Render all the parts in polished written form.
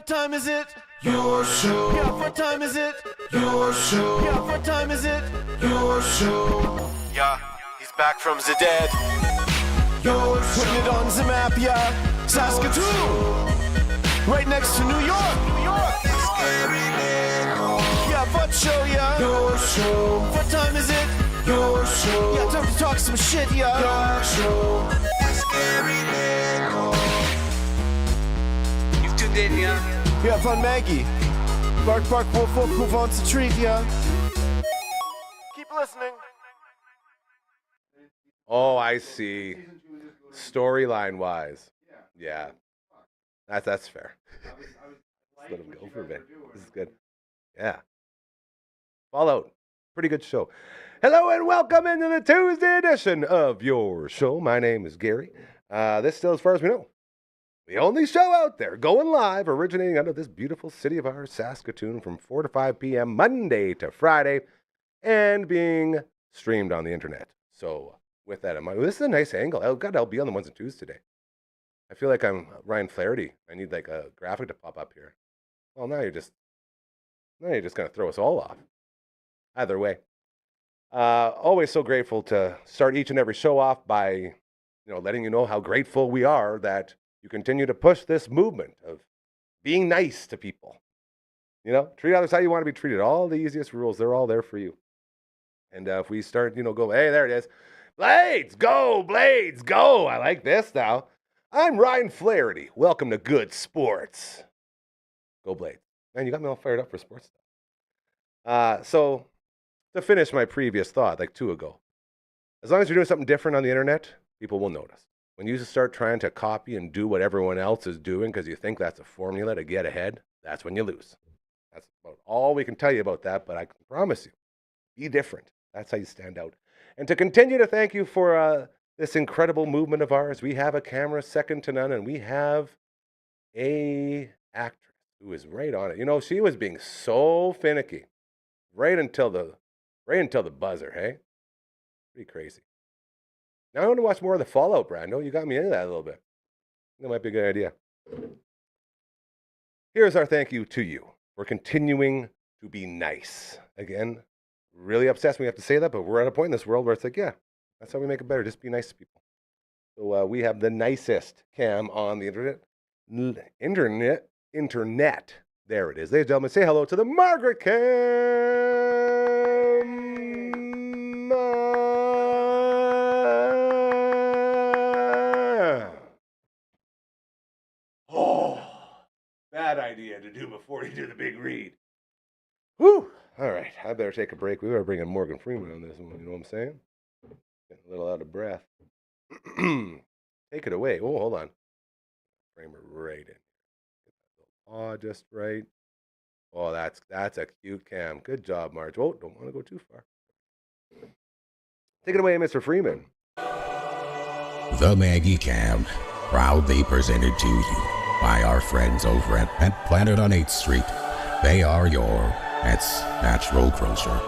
What time is it? Your show. Yeah, what time is it? Your show. Yeah, what time is it? Your show. Yeah, he's back from the dead. Your show. Putting it on the map, yeah. Saskatoon. Right next to New York. New York. Yeah, what show, yeah? Your show. What time is it? Your show. Yeah, time to talk some shit, yeah. Your show. You've tuned in, yeah? Yeah, von Maggie. Bark, bark, wolf, wolf, who wants a treat, yeah? Keep listening. Oh, I see. Storyline wise. Yeah. That's fair. Let him go for a bit. This is good. Yeah. Fallout. Pretty good show. Hello and welcome into the Tuesday edition of your show. My name is Gary. This still, as far as we know, the only show out there going live, originating out of this beautiful city of ours, Saskatoon, from 4 to 5 p.m. Monday to Friday, and being streamed on the internet. So, with that in mind, this is a nice angle. Oh, God, I'll be on the ones and twos today. I feel like I'm Ryan Flaherty. I need like a graphic to pop up here. Well, now you're just going to throw us all off. Either way. Always so grateful to start each and every show off by, letting you know how grateful we are that you continue to push this movement of being nice to people. Treat others how you want to be treated. All the easiest rules, they're all there for you. And if we start, go, hey, there it is. Blades, go, Blades, go. I like this now. I'm Ryan Flaherty. Welcome to Good Sports. Go Blades. Man, you got me all fired up for sports stuff. So, to finish my previous thought, like 2 ago, as long as you're doing something different on the internet, people will notice. When you start trying to copy and do what everyone else is doing because you think that's a formula to get ahead, that's when you lose. That's about all we can tell you about that, but I can promise you, be different. That's how you stand out. And to continue to thank you for this incredible movement of ours, we have a camera second to none, and we have a actress who is right on it. She was being so finicky right until the buzzer, hey? Pretty crazy. Now I want to watch more of the Fallout, Brando. You got me into that a little bit. That might be a good idea. Here's our thank you to you for continuing to be nice. Again, really obsessed when we have to say that, but we're at a point in this world where it's like, yeah, that's how we make it better. Just be nice to people. So we have the nicest cam on the internet. There it is. Ladies and gentlemen, say hello to the Margaret cam. Oh, bad idea to do before you do the big read. Whew. All right, I better take a break. We better bring in Morgan Freeman on this one. You know what I'm saying? Getting a little out of breath. Take it away. Oh, hold on. Frame it right in. Oh, just right. Oh, that's a cute cam. Good job, Marge. Oh, don't want to go too far. Take it away, Mr. Freeman. The Maggie Cam, proudly presented to you by our friends over at Pet Planet on 8th Street. They are your pet's natural grocer.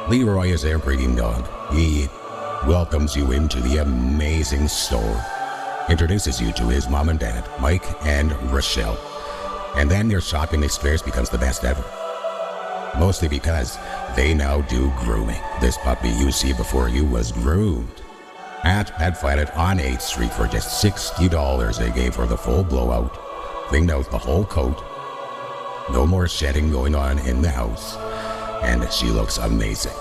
Leroy is their breeding dog. He welcomes you into the amazing store, introduces you to his mom and dad, Mike and Rochelle, and then your shopping experience becomes the best ever. Mostly because they now do grooming. This puppy you see before you was groomed at Pet Planet on 8th Street for just $60. They gave her the full blowout, cleaned out the whole coat, no more shedding going on in the house, and she looks amazing.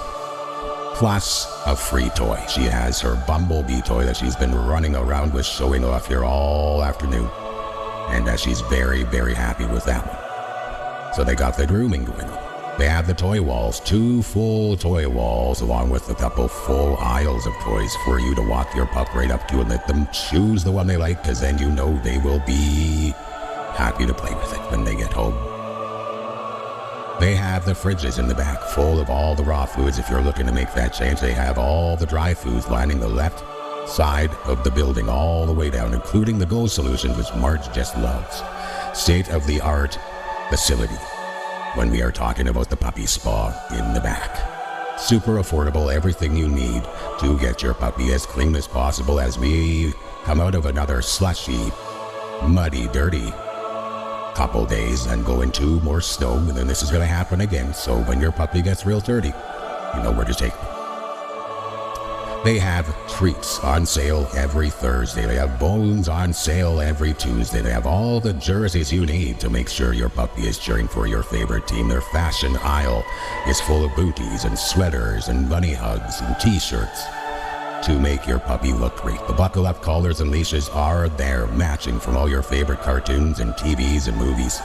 Plus a free toy. She has her Bumblebee toy that she's been running around with, showing off here all afternoon, and she's very, very happy with that one. So they got the grooming going on. They have the toy walls, 2 full toy walls, along with a couple full aisles of toys for you to walk your pup right up to and let them choose the one they like, because then you know they will be happy to play with it when they get home. They have the fridges in the back full of all the raw foods. If you're looking to make that change, they have all the dry foods lining the left side of the building all the way down, including the Gold Solution, which Marge just loves. State-of-the-art facility when we are talking about the puppy spa in the back. Super affordable, everything you need to get your puppy as clean as possible as we come out of another slushy, muddy, dirty couple days and go into more snow, and then this is going to happen again. So when your puppy gets real dirty, you know where to take them. They have treats on sale every Thursday. They have bones on sale every Tuesday. They have all the jerseys you need to make sure your puppy is cheering for your favorite team. Their fashion aisle is full of booties and sweaters and bunny hugs and t-shirts to make your puppy look great. The buckle up collars and leashes are there, matching from all your favorite cartoons and TVs and movies,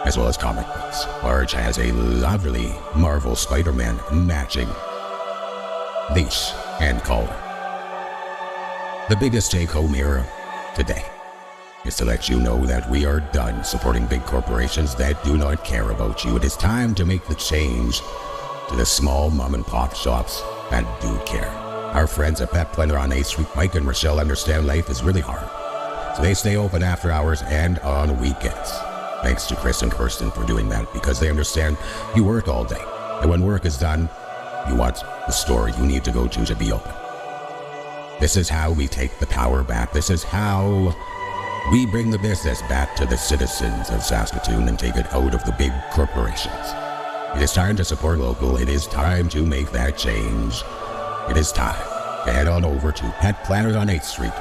as well as comic books. Large has a lovely Marvel Spider-Man matching leash and collar. The biggest take-home here today is to let you know that we are done supporting big corporations that do not care about you. It is time to make the change to the small mom-and-pop shops that do care. Our friends at Pet Planner on 8th Street, Mike and Rochelle, understand life is really hard, so they stay open after hours and on weekends. Thanks to Chris and Kirsten for doing that, because they understand you work all day, and when work is done, you want the store you need to go to be open. This is how we take the power back. This is how we bring the business back to the citizens of Saskatoon and take it out of the big corporations. It is time to support local. It is time to make that change. It is time to head on over to Pet Planners on 8th Street.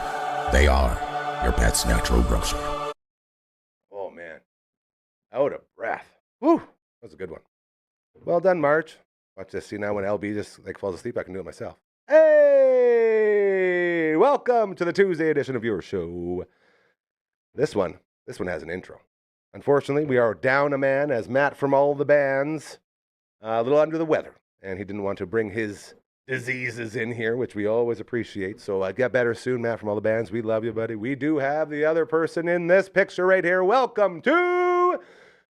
They are your pet's natural grocer. Oh, man. Out of breath. Woo! That was a good one. Well done, Marge. Watch this. See, now when LB just falls asleep, I can do it myself. Hey! Welcome to the Tuesday edition of your show. This one has an intro. Unfortunately, we are down a man, as Matt from all the bands, a little under the weather, and he didn't want to bring his diseases in here, which we always appreciate. So get better soon, Matt from all the bands. We love you, buddy. We do have the other person in this picture right here. Welcome to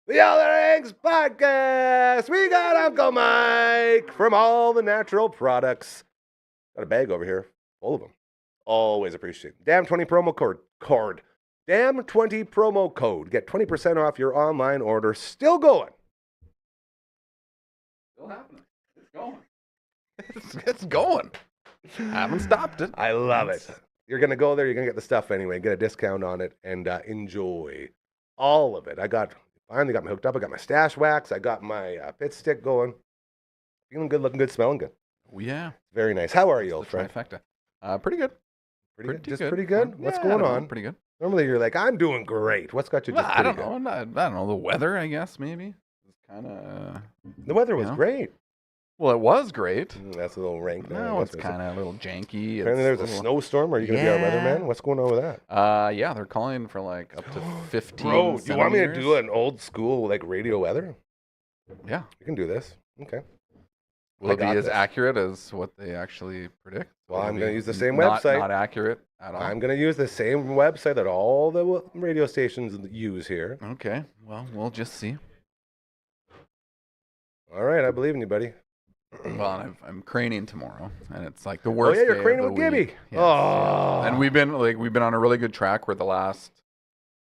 the Other Eggs Podcast. We got Uncle Mike from all the natural products. Got a bag over here full of them. Always appreciate it. Damn 20 promo code. Damn 20 promo code. Get 20% off your online order. Still going. Still happening. It's going. It's going. Haven't stopped it. I love it. You're going to go there. You're going to get the stuff anyway. Get a discount on it and enjoy all of it. Finally got me hooked up. I got my stash wax. I got my pit stick going. Feeling good, looking good, smelling good. Oh, yeah. Very nice. How are you, old friend? Trifecta. Pretty good. Pretty good? Just pretty good? What's Yeah, going I don't know, on? Pretty good. Normally you're like, I'm doing great. What's got you just Well, I pretty don't good? know. I don't know. The weather, I guess, maybe. It's kind of... The weather was you know? great. Well, it was great. That's a little rank. No, it's kind of a little janky. Apparently there's a snowstorm. Are you going to be our weatherman? What's going on with that? Yeah, they're calling for like up to 15 Bro, do you want me to do centimeters. an old school radio weather? Yeah. You can do this. Okay. Will I it be got as this. accurate as what they actually predict? Well, Will it I'm be gonna use the same not, website. Not accurate at all. I'm going to use the same website that all the radio stations use here. Okay. Well, we'll just see. All right, I believe in you, buddy. Well, I'm craning tomorrow, and it's like the Oh, worst. yeah, you're day craning of with the Gibby. week. Yes, Oh. yeah. And we've been on a really good track for the last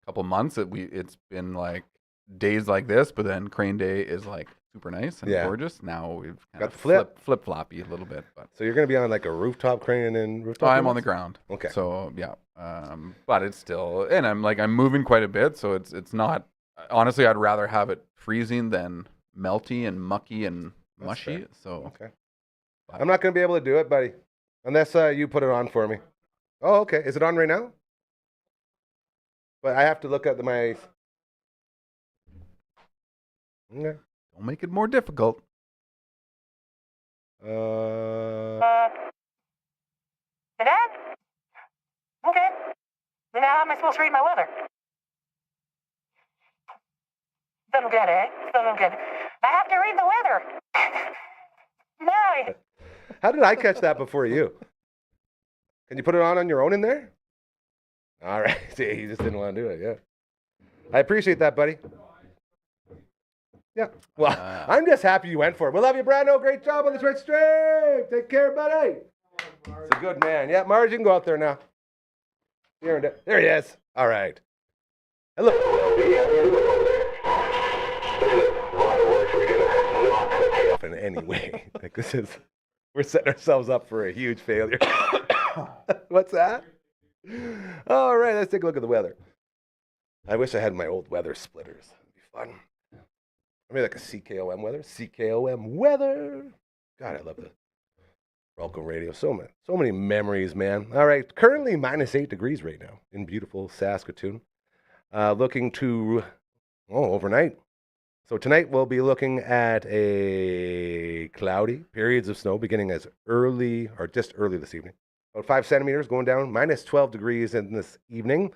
couple months. It's been like days like this, but then crane day is like super nice and Yeah. gorgeous. Now we've kind Got of the flip. flip floppy a little bit, but So you're going to be on like a rooftop crane and rooftop? I'm on the units? ground. Okay. So yeah, but it's still, and I'm moving quite a bit, so it's not. Honestly, I'd rather have it freezing than melty and mucky and That's mushy. fair. So Okay. I'm not going to be able to do it, buddy, unless you put it on for me. Oh, okay. Is it on right now? But I have to look at my... Okay. don't make it more difficult. Dad? Okay. Then how am I supposed to read my weather? Still don't get it, Still don't get it. I have to read the weather. No. How did I catch that before you? Can you put it on your own in there? All right. See, he just didn't want to do it. Yeah. I appreciate that, buddy. Yeah. Well, I'm just happy you went for it. We love you, Brando. Great job on the Twitch stream. Take care, buddy. It's a good man. Yeah, Marge, you can go out there now. There he is. All right. Hello. In any way. Like we're setting ourselves up for a huge failure. What's that? All right, let's take a look at the weather. I wish I had my old weather splitters. It'd be fun. Maybe like a CKOM weather. CKOM weather. God, I love the Rolco radio. So many memories, man. All right, currently -8 degrees right now in beautiful Saskatoon. Looking to overnight. So tonight we'll be looking at a cloudy periods of snow beginning as early or just early this evening. About 5 centimeters going down, -12 degrees in this evening.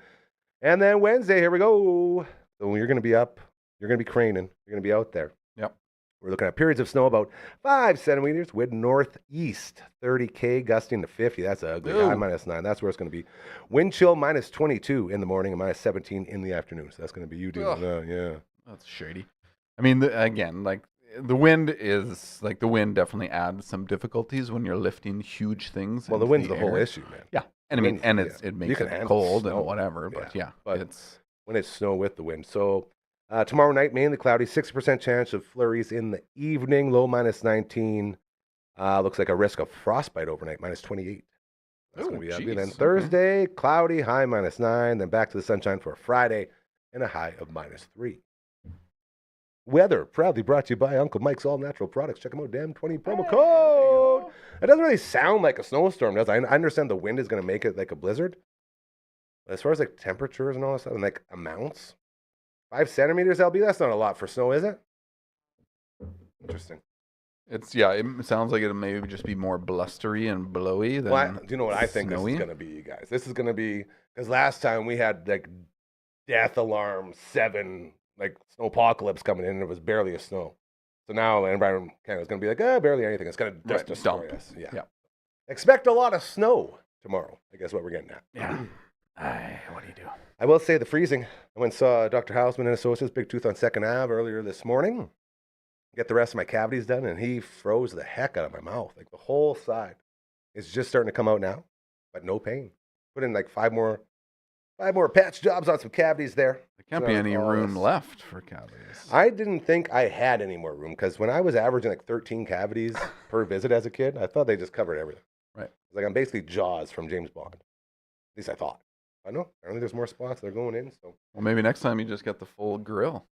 And then Wednesday, here we go. So you're going to be up. You're going to be craning. You're going to be out there. Yep. We're looking at periods of snow about 5 centimeters, wind northeast, 30 gusting to 50. That's a good high, -9. That's where it's going to be. Wind chill -22 in the morning and -17 in the afternoon. So that's going to be you doing that. Yeah. That's shady. I mean, again, like the wind definitely adds some difficulties when you're lifting huge things. Well, the wind's the whole issue, man. Yeah. And I mean, and it makes it cold and whatever, but it's when it's snow with the wind. So tomorrow night, mainly cloudy, 60% chance of flurries in the evening, low -19. Looks like a risk of frostbite overnight, -28. That's going to be ugly. And then Thursday, cloudy, high -9. Then back to the sunshine for a Friday and a high of -3. Weather proudly brought to you by Uncle Mike's All Natural Products. Check them out, DAM20 promo code. It doesn't really sound like a snowstorm, does it? I understand the wind is going to make it like a blizzard. But as far as like temperatures and all that stuff and like amounts, 5 centimeters, LB, that's not a lot for snow, is it? Interesting. It sounds like it'll maybe just be more blustery and blowy than do you know what I think snowy? This is going to be, you guys? This is going to be, because last time we had like death alarm 7, like snowpocalypse coming in, and it was barely a snow. So now the environment kind of is going to be like, barely anything. It's going to just destroy us. Yeah. Expect a lot of snow tomorrow, I guess what we're getting at. Yeah. What do you do? I will say the freezing. I went and saw Dr. Hausman and Associates, Big Tooth on 2nd Ave earlier this morning. Get the rest of my cavities done, and he froze the heck out of my mouth. Like the whole side is just starting to come out now, but no pain. Put in like 5 more patch jobs on some cavities there. There can't be any room left for cavities. I didn't think I had any more room because when I was averaging like 13 cavities per visit as a kid, I thought they just covered everything. Right. Like I'm basically Jaws from James Bond. At least I thought. I know. Apparently there's more spots that are going in. So. Well, maybe next time you just get the full grill.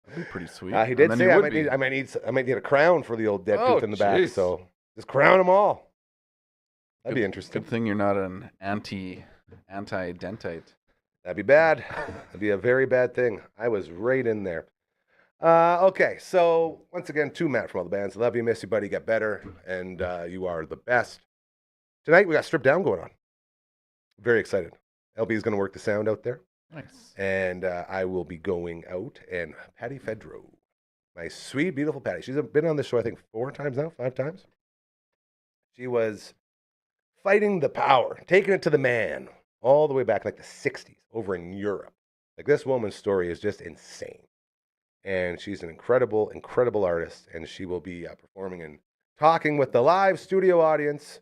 That'd be pretty sweet. He did say I might need a crown for the old dead tooth in the back. So just crown them all. That'd be interesting. Good thing you're not an anti-dentite. That'd be bad. That'd be a very bad thing. I was right in there. Okay, so once again, to Matt from all the bands. Love you, miss you, buddy. Get better, and you are the best. Tonight we got Strip Down going on. Very excited. LB is going to work the sound out there. Nice. And I will be going out, and Patty Fedro, my sweet, beautiful Patty. She's been on the show, I think, 4 times now, 5 times. She was fighting the power, taking it to the man, all the way back like the 60s over in Europe. Like this woman's story is just insane. And she's an incredible, incredible artist. And she will be performing and talking with the live studio audience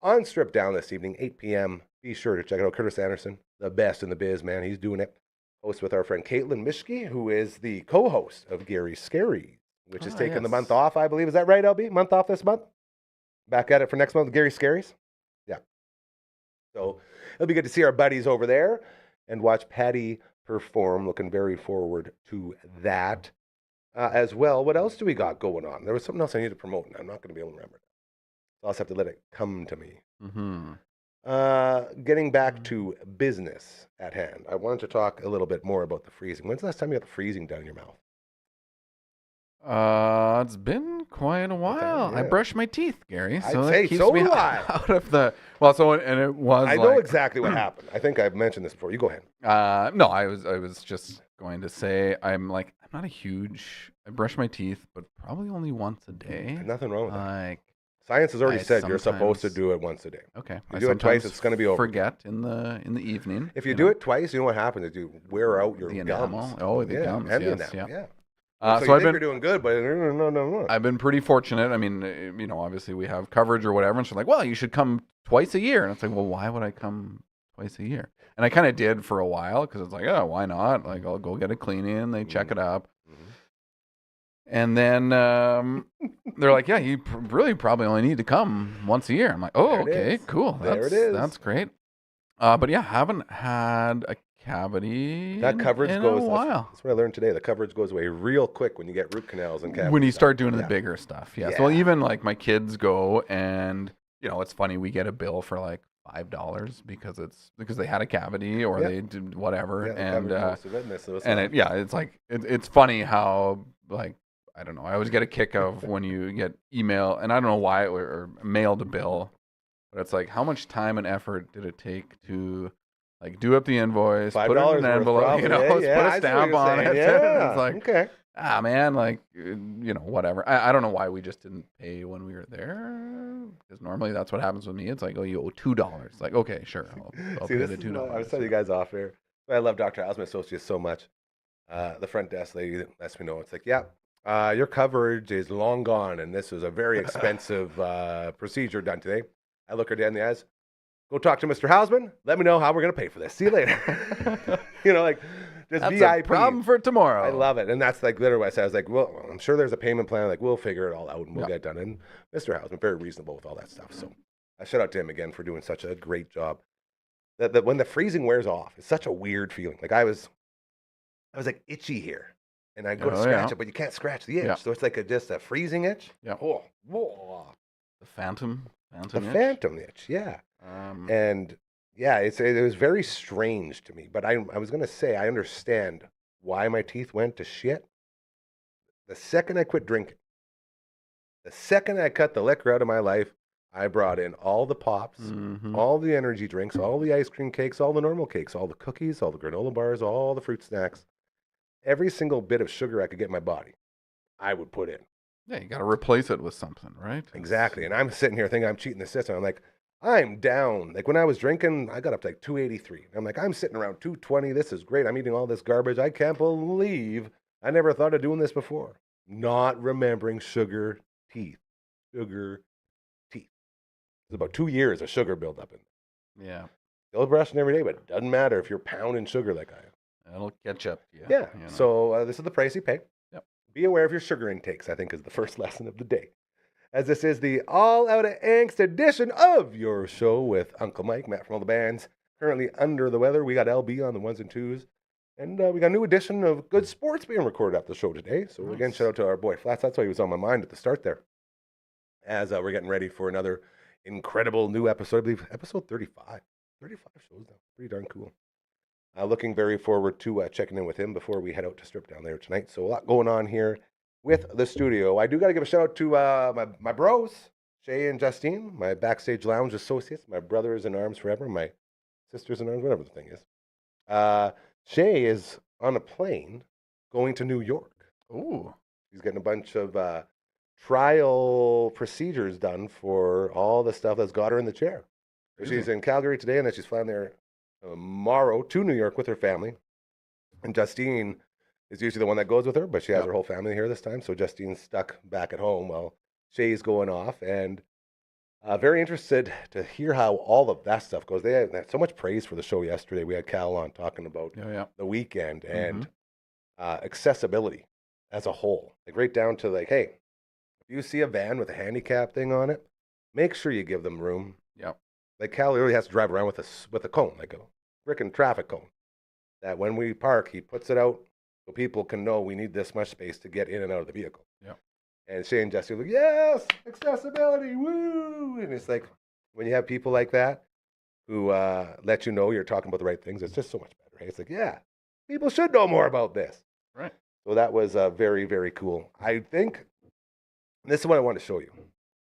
on Strip Down this evening, 8 p.m. Be sure to check it out. Curtis Anderson, the best in the biz, man. He's doing it. Host with our friend Caitlin Mishke, who is the co-host of Gary Scaries, which is taking the month off, I believe. Is that right, LB? Month off this month? Back at it for next month with Gary Scaries? Yeah. So it'll be good to see our buddies over there and watch Patty perform. Looking very forward to that as well. What else do we got going on? There was something else I need to promote, and I'm not going to be able to remember. So I'll just have to let it come to me. Mm-hmm. Getting back to business at hand, I wanted to talk a little bit more about the freezing. When's the last time you got the freezing down in your mouth? It's been quite a while. Okay, yeah. I brush my teeth, Gary. So I'd that say keeps so me do I. out of the. Well, so and it was. I know exactly what happened. I think I've mentioned this before. You go ahead. No, I was just going to say I'm not a huge. I brush my teeth, but probably only once a day. Nothing wrong with that. Like science has already said you're supposed to do it once a day. Okay. If you do it twice, it's going to be over. Forget in the evening. If you do it twice, you know what happens? Is you wear out your the gums. enamel. Oh, the gums. And yes, the enamel. Yeah. So I've been doing good, but no. I've been pretty fortunate. I mean, obviously we have coverage or whatever, and she's like, "Well, you should come twice a year." And it's like, "Well, why would I come twice a year?" And I kind of did for a while because it's like, "Oh, why not? Like, I'll go get a cleaning. They check it up." And then they're like, "Yeah, you really probably only need to come once a year." I'm like, "Oh, okay, cool. There it is. That's great." But yeah, haven't had a cavity That coverage in goes. a while. That's what I learned today. The coverage goes away real quick when you get root canals and cavities. When you start doing Yeah. the bigger stuff, yes. Yeah. Well, even like my kids go and it's funny. We get a bill for like $5 because they had a cavity or Yeah. they did whatever, Yeah, they and covered most of it, and this was and left. it's like it's funny how like I don't know. I always get a kick of when you get email, and I don't know why or mailed a bill, but it's like how much time and effort did it take to like do up the invoice, put it $5 in an worth, envelope, probably. put Yeah, a I see what stamp you're on saying. it. Yeah. It's like Okay. man, like whatever. I don't know why we just didn't pay when we were there, because normally that's what happens with me. It's like, oh, you owe $2. Like, okay, sure, I'll See, pay this the is $2. I was telling you guys off here. I love Dr. Osman Associates so much. The front desk lady lets me know. It's like, yeah, your coverage is long gone, and this was a very expensive procedure done today. I look her dead in the eyes. Go talk to Mr. Hausman. Let me know how we're going to pay for this. See you later. Like, just That's VIP. a problem for tomorrow. I love it. And that's like literally what I said. I was like, well, I'm sure there's a payment plan. Like, we'll figure it all out and we'll get it done. And Mr. Hausman, very reasonable with all that stuff. So I shout out to him again for doing such a great job. That when the freezing wears off, it's such a weird feeling. Like I was like itchy here. And I go to scratch it, but you can't scratch the itch. Yeah. So it's like just a freezing itch. Yeah. Oh, The phantom the itch. phantom itch, yeah. And yeah, it was very strange to me. But I was going to say, I understand why my teeth went to shit. The second I quit drinking, the second I cut the liquor out of my life, I brought in all the pops, all the energy drinks, all the ice cream cakes, all the normal cakes, all the cookies, all the granola bars, all the fruit snacks. Every single bit of sugar I could get in my body, I would put in. Yeah, you got to replace it with something, right? Exactly. And I'm sitting here thinking I'm cheating the system. I'm like, I'm down. Like when I was drinking, I got up to like 283. I'm like, I'm sitting around 220. This is great. I'm eating all this garbage. I can't believe I never thought of doing this before. Not remembering sugar teeth. Sugar teeth. It's about 2 years of sugar buildup in there. Yeah. Still brushing every day, but it doesn't matter if you're pounding sugar like I am. That'll catch up to you. Yeah. you know. So this is the price you pay. Yep. Be aware of your sugar intakes, I think, is the first lesson of the day. As this is the All Out of Angst edition of your show with Uncle Mike, Matt from all the bands. Currently under the weather. We got LB on the ones and twos. And we got a new edition of Good Sports being recorded after the show today. So again, shout out to our boy Flats. That's why he was on my mind at the start there. As we're getting ready for another incredible new episode. I believe episode 35. 35 shows now. Pretty darn cool. Looking very forward to checking in with him before we head out to Strip down there tonight. So a lot going on here with the studio. I do got to give a shout out to my bros, Shay and Justine, my backstage lounge associates, my brothers in arms forever, my sisters in arms, whatever the thing is. Shay is on a plane going to New York. Ooh. He's getting a bunch of trial procedures done for all the stuff that's got her in the chair. So she's in Calgary today, and then she's flying there tomorrow to New York with her family. And Justine is usually the one that goes with her, but she has her whole family here this time. So Justine's stuck back at home while Shay's going off. And very interested to hear how all of that stuff goes. They had so much praise for the show yesterday. We had Cal on talking about the weekend and accessibility as a whole. Like right down to like, hey, if you see a van with a handicap thing on it, make sure you give them room. Yep. Like Cal literally has to drive around with a cone, like a frickin' traffic cone. That when we park, he puts it out so people can know we need this much space to get in and out of the vehicle. Yep. And Shane and Jesse were like, yes, accessibility, woo! And it's like, when you have people like that who let you know you're talking about the right things, it's just so much better. Right? It's like, yeah, people should know more about this. Right. So that was very, very cool. I think this is what I want to show you.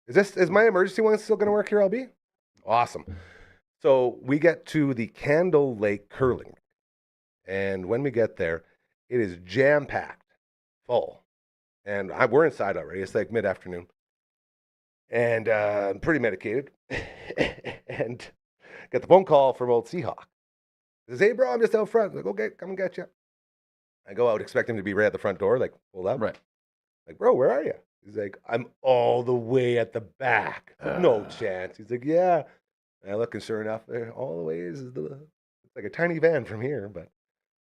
Is my emergency one still going to work here, LB? Awesome. So we get to the Candle Lake curling. And when we get there, it is jam-packed, full. And we're inside already. It's like mid-afternoon. And I'm pretty medicated. And get the phone call from old Seahawk. He says, hey, bro, I'm just out front. I'm like, okay, come and get you. I go out expecting him to be right at the front door, like, pull up. Right. Like, bro, where are you? He's like, I'm all the way at the back. No chance. He's like, yeah. And I look, and sure enough, all the way is it's like a tiny van from here. But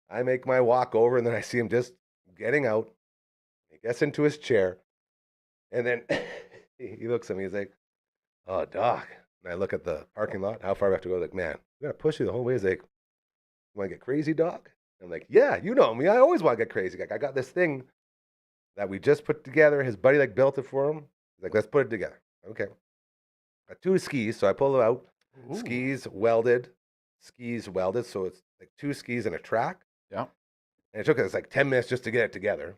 I make my walk over, and then I see him just getting out. He gets into his chair, and then he looks at me. He's like, oh, Doc. And I look at the parking lot, how far we have to go. Like, man, we got to push you the whole way. He's like, You want to get crazy, dog? I'm like, yeah, you know me. I always want to get crazy. Like, I got this thing that we just put together. His buddy like built it for him. He's like, let's put it together. Okay. Got 2 skis, so I pull it out. Ooh. Skis welded, so it's like 2 skis and a track. Yeah. And it took us like 10 minutes just to get it together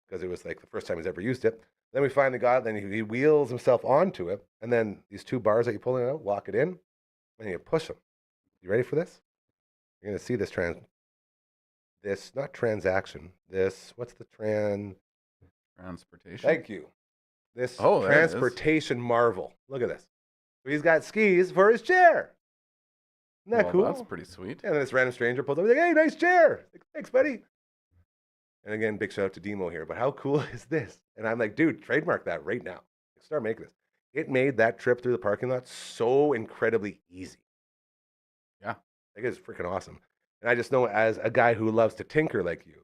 because it was like the first time he's ever used it. Then we finally got it. Then he wheels himself onto it. And then these 2 bars that you pull it out, lock it in, and you push them. You ready for this? You're going to see this not transaction. What's the Transportation. Thank you. This Oh, there it is. transportation marvel. Look at this. So he's got skis for his chair. Isn't that Well, cool? That's pretty sweet. And then this random stranger pulls up. He's like, hey, nice chair. Like, thanks, buddy. And again, big shout out to Demo here. But how cool is this? And I'm like, dude, trademark that right now. Start making this. It made that trip through the parking lot so incredibly easy. Yeah. Like, it's freaking awesome. And I just know as a guy who loves to tinker like you,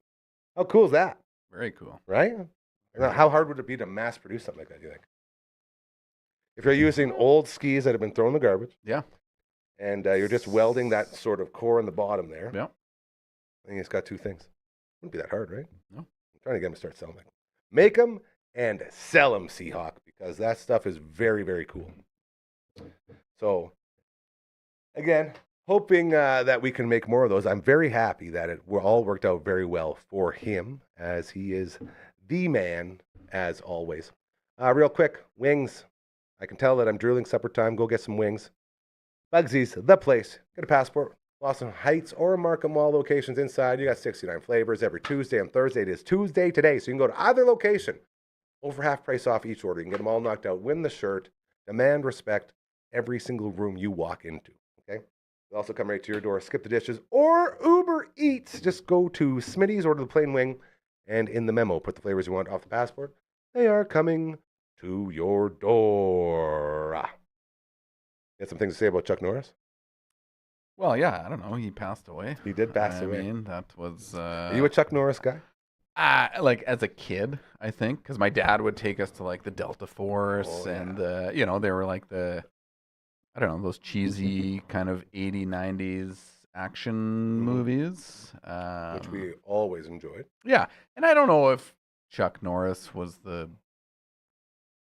how cool is that? Very cool. Right? Now, how hard would it be to mass produce something like that, do you think? If you're using old skis that have been thrown in the garbage. Yeah. And you're just welding that sort of core in the bottom there. Yeah. And it's got 2 things. Wouldn't be that hard, right? No. I'm trying to get them to start selling them. Make them and sell them, Seahawk, because that stuff is very, very cool. So, again, hoping that we can make more of those. I'm very happy that it all worked out very well for him, as he is the man, as always. Real quick, wings. I can tell that I'm drooling. Supper time. Go get some wings. Bugsy's, the place. Get a passport. Lawson Heights or Markham Mall locations inside. You got 69 flavors every Tuesday and Thursday. It is Tuesday today, so you can go to either location. Over half price off each order. You can get them all knocked out. Win the shirt. Demand respect every single room you walk into. Okay? They'll also come right to your door. Skip the dishes or Uber Eats. Just go to Smitty's, order the plain wing, and in the memo, put the flavors you want off the passport. They are coming to your door. You got some things to say about Chuck Norris? Well, yeah, I don't know. He passed away. He did pass away. I mean, that was. Are you a Chuck Norris guy? Like as a kid, I think, because my dad would take us to like the Delta Force, and they were like I don't know, those cheesy kind of 80s, 90s action movies, which we always enjoyed. Yeah, and I don't know if Chuck Norris was the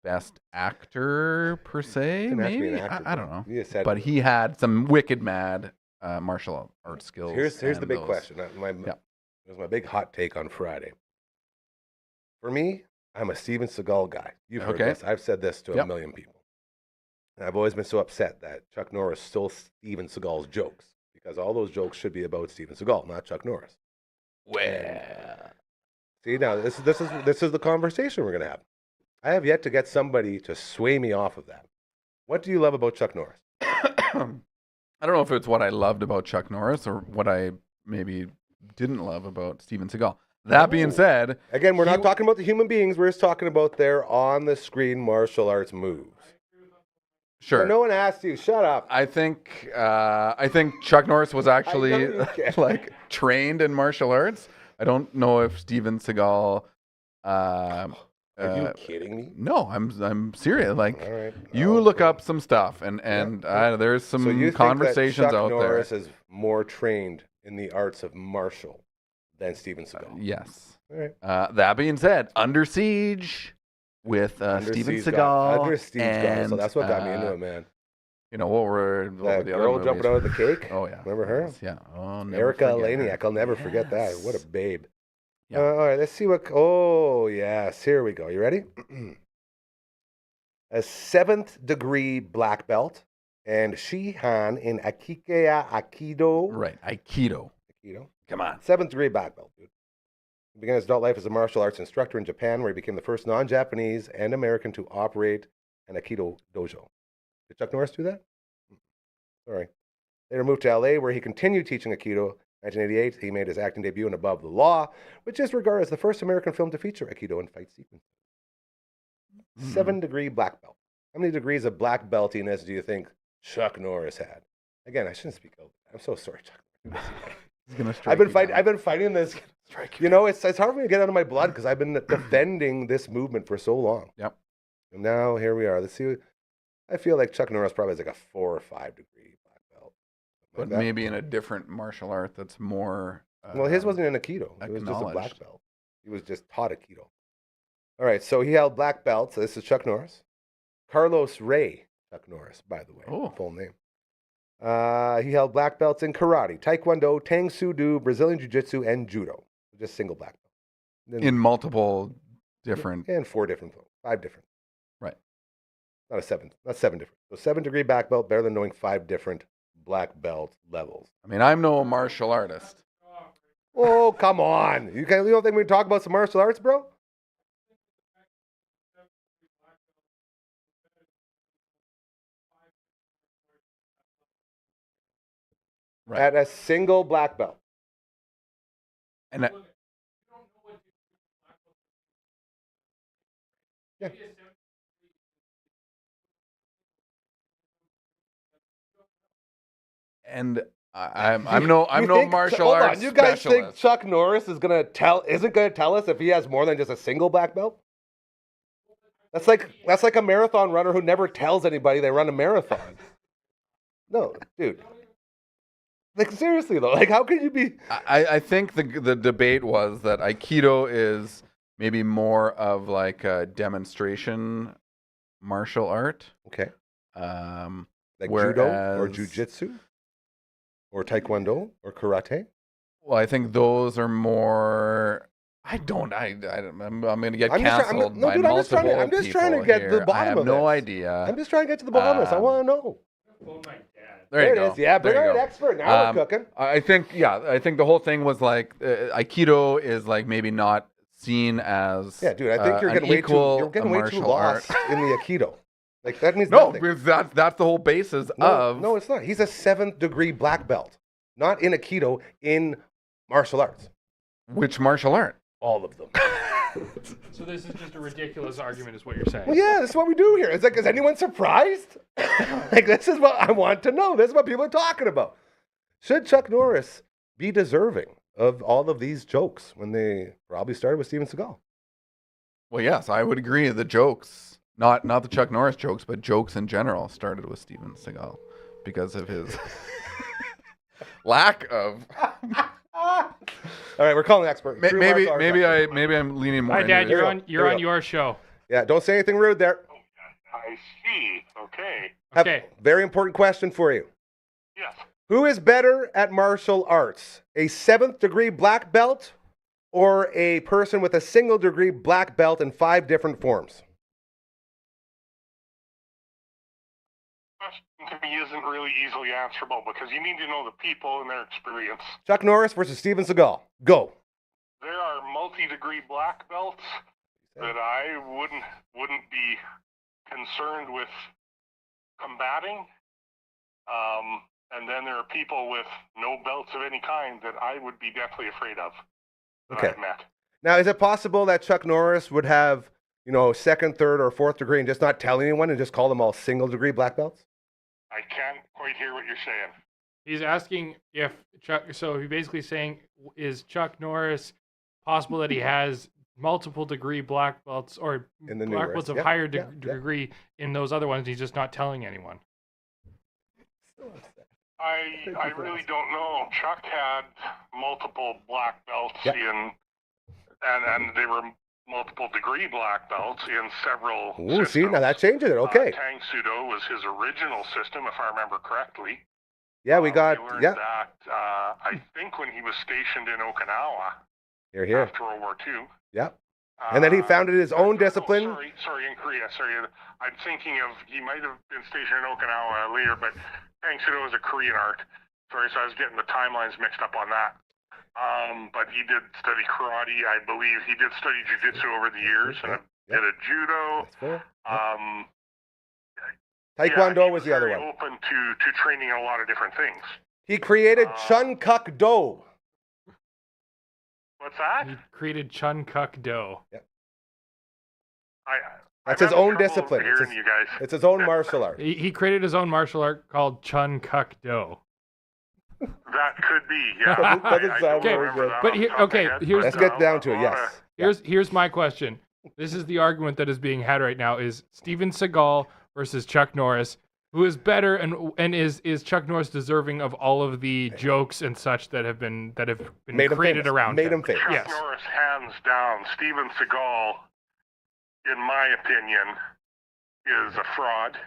best actor per se. Didn't have to be Maybe an actor, I don't know, said but he had some wicked mad martial arts skills. Here's the and big those- question. It was my big hot take on Friday. For me, I'm a Steven Seagal guy. You've heard this. I've said this to a million people. And I've always been so upset that Chuck Norris stole Steven Seagal's jokes, because all those jokes should be about Steven Seagal, not Chuck Norris. Well, see, now this is the conversation we're going to have. I have yet to get somebody to sway me off of that. What do you love about Chuck Norris? I don't know if it's what I loved about Chuck Norris or what I maybe didn't love about Steven Seagal. That being said, again, we're not talking about the human beings. We're just talking about their on-the-screen martial arts moves. Sure. No one asked you. Shut up. I think Chuck Norris was actually like trained in martial arts. I don't know if Steven Seagal. Are you kidding me? No, I'm serious. Like, all right. you look up some stuff, and there's some so you conversations think that Chuck out Norris there. is more trained in the arts of martial than Steven Seagal. Yes. All right. That being said, Under Siege with Steven Seagal. Under Siege, and, so that's what got me into it, man. You know, what were That the other girl movies? jumping out of the cake. Oh yeah. Remember her? Yeah. Oh, never Erica forget her. Laniak. I'll never forget that. What a babe. Yeah. All right, let's see what. Oh, yes. Here we go. You ready? A 7th degree black belt and Shihan in Akikeya Aikido. Right. Aikido. Aikido. Come on. 7th degree black belt, dude. He began his adult life as a martial arts instructor in Japan, where he became the first non-Japanese and American to operate an Aikido dojo. Did Chuck Norris do that? Sorry. Later moved to LA, where he continued teaching Aikido. 1988, he made his acting debut in Above the Law, which is regarded as the first American film to feature Aikido and fight sequences. 7th degree black belt. How many degrees of black beltiness do you think Chuck Norris had? Again, I shouldn't speak over that. I'm so sorry, Chuck. He's gonna I've been fighting this. You know, it's hard for me to get out of my blood because I've been defending this movement for so long. Yep. And now here we are. Let's see. I feel like Chuck Norris probably has like a 4 or 5 degree black belt. But maybe in a different martial art that's more. Well, his wasn't in Aikido. It was just a black acknowledged. belt. He was just taught Aikido. All right, so he held black belts. This is Chuck Norris. Carlos Ray Chuck Norris, by the way, full name. He held black belts in karate, taekwondo, tang soo do, Brazilian jiu-jitsu, and judo. Just single black belt. Then, In multiple different. and 5 different. Right. Not 7 different. So 7-degree black belt, better than knowing 5 different black belt levels. I mean, I'm no martial artist. Oh, come on. You don't think we talk about some martial arts, bro? Right. At a single black belt. And Yeah. And I'm no martial hold arts on, you guys think specialist. Chuck Norris isn't gonna tell us if he has more than just a single black belt? That's like a marathon runner who never tells anybody they run a marathon. No, dude. Like seriously though, like how could you be? I think the debate was that Aikido is maybe more of like a demonstration martial art. Okay. Like whereas, judo or jujitsu or taekwondo or karate. Well, I think those are more. I'm going to get canceled by multiple people. I'm just trying to get to the bottom of I have this. no idea. I'm just trying to get to the bottom of this. I want to know. There you go. It is. Yeah, bring There you on an go. expert. Now we're cooking. I think the whole thing was like Aikido is like maybe not seen as Yeah, dude, I think you're an getting way too equal you're getting way too martial lost art. in the Aikido. Like that means No, nothing. because that's the whole basis No, of no, it's not. He's a 7th degree black belt, not in Aikido, in martial arts. which martial art. All of them. So this is just a ridiculous argument, is what you're saying. Well, yeah, this is what we do here. It's like, is anyone surprised? Like, this is what I want to know. This is what people are talking about. Should Chuck Norris be deserving of all of these jokes when they probably started with Steven Seagal? Well, yes, I would agree. The jokes, not the Chuck Norris jokes, but jokes in general, started with Steven Seagal because of his lack of. All right, we're calling an expert. True Maybe martial arts maybe expert. I'm leaning more. Hi, Dad. into it. You're on your show. Yeah, don't say anything rude there. I see. Okay. Have Okay. very important question for you. Yes. Who is better at martial arts? A 7th degree black belt or a person with a single degree black belt in 5 different forms? Question to me isn't really easily answerable because you need to know the people and their experience. Chuck Norris versus Steven Seagal. Go. There are multi-degree black belts that I wouldn't be concerned with combating. And then there are people with no belts of any kind that I would be deathly afraid of. That Okay. I've met. Now, is it possible that Chuck Norris would have, 2nd, 3rd, or 4th degree and just not tell anyone and just call them all single degree black belts? I can't quite hear what you're saying. He's asking if Chuck. So he's basically saying, is Chuck Norris possible that he has multiple degree black belts or In the black numerous. belts of Yeah, higher yeah. degree in those other ones? He's just not telling anyone. I really don't know. Chuck had multiple black belts Yep. and they were multiple degree black belts in several Ooh, systems. see, now that changes it. Okay. Tang Sudo was his original system, if I remember correctly. Yeah, we got, He learned yeah. that, I think when he was stationed in Okinawa Here, here. after World War II. Yeah. And then he founded his own discipline. Sorry, in Korea. Sorry, I'm thinking of, he might have been stationed in Okinawa later, but Tang Sudo is a Korean art. Sorry, so I was getting the timelines mixed up on that. But he did study karate, I believe. He did study jiu-jitsu over the years, and did a judo. That's fair. Yeah, Taekwondo he was the other very one. open to training in a lot of different things. He created Chun Kuk Do. What's that? He created Chun Kuk Do. That's his own trouble discipline. hearing you guys. It's his own martial art. He created his own martial art called Chun Kuk Do. That could be, yeah. Doesn't I sound don't very remember good. that But off here- the top of my okay, head, here's- Let's but, get down to it, a lot yes. of- Here's my question. This is the argument that is being had right now: is Steven Seagal versus Chuck Norris. who is better and is Chuck Norris deserving of all of the jokes and such that have been Made him created famous. around Made him famous. Chuck Yes. Norris, hands down. Steven Seagal, in my opinion, is a fraud.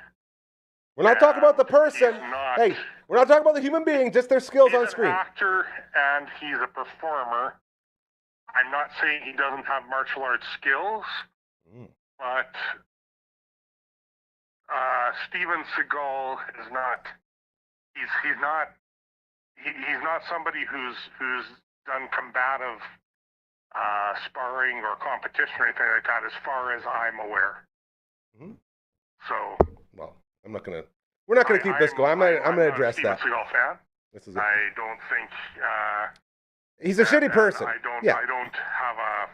We're not talking about the person. He's not. Hey, we're not talking about the human being, just their skills He's on an screen. actor and he's a performer. I'm not saying he doesn't have martial arts skills, but Steven Seagal is not. He's not somebody who's done combative sparring or competition or anything like that, as far as I'm aware. Mhm. So. Well, we're not gonna keep this going. I'm gonna address Steven that. Seagal fan. This is I don't think. He's a shitty person. I don't Yeah. have a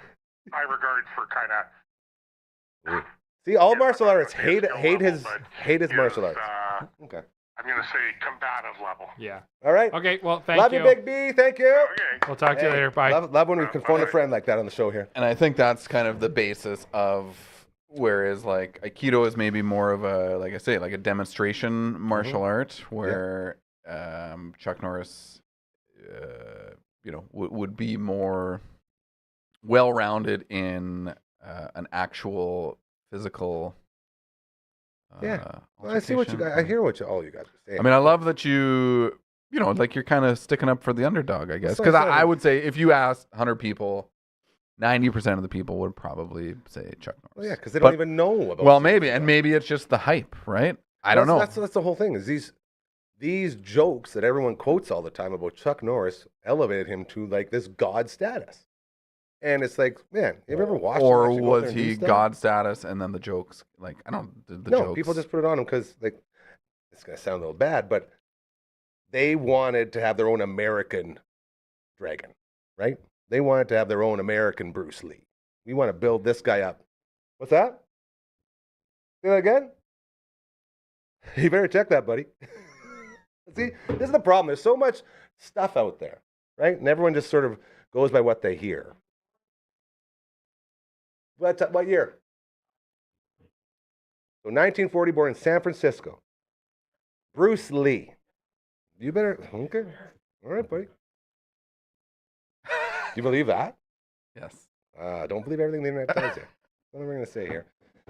high regard for kind of. See, all martial artists hate skill his level, but martial arts. Okay. I'm gonna say combative level. Yeah. All right. Okay. Well, thank Love you, Big B. Thank you. Okay. We'll talk to you Hey, later. Bye. Love when we can phone a friend like that on the show here. And I think that's kind of the basis of whereas like Aikido is maybe more of a, like I say, like a demonstration martial art where Chuck Norris, would be more well-rounded in an actual physical. Well, I see what I hear all you guys are saying. I mean, I love that like you're kind of sticking up for the underdog, I guess. That's what Because I'm I saying. would say if you asked 100 people, 90% of the people would probably say Chuck Norris. Well, yeah, because they don't even know about. Well, Steven maybe, Seagal. and maybe it's just the hype, right? I don't know. That's the whole thing. Is these jokes that everyone quotes all the time about Chuck Norris elevated him to like this god status, and it's like, man, have you ever watched? Or him actually go out there was and do he stuff? god status and then the jokes? Like, I don't. The No, jokes. people just put it on him because like it's gonna sound a little bad, but they wanted to have their own American dragon, right? They wanted to have their own American Bruce Lee. We want to build this guy up. What's that? Say that again? You better check that, buddy. See, this is the problem. There's so much stuff out there, right? And everyone just sort of goes by what they hear. What year? So 1940, born in San Francisco. Bruce Lee. You better, okay. All right, buddy. Do you believe that? Yes. Don't believe everything the internet tells you. What am I going to say here?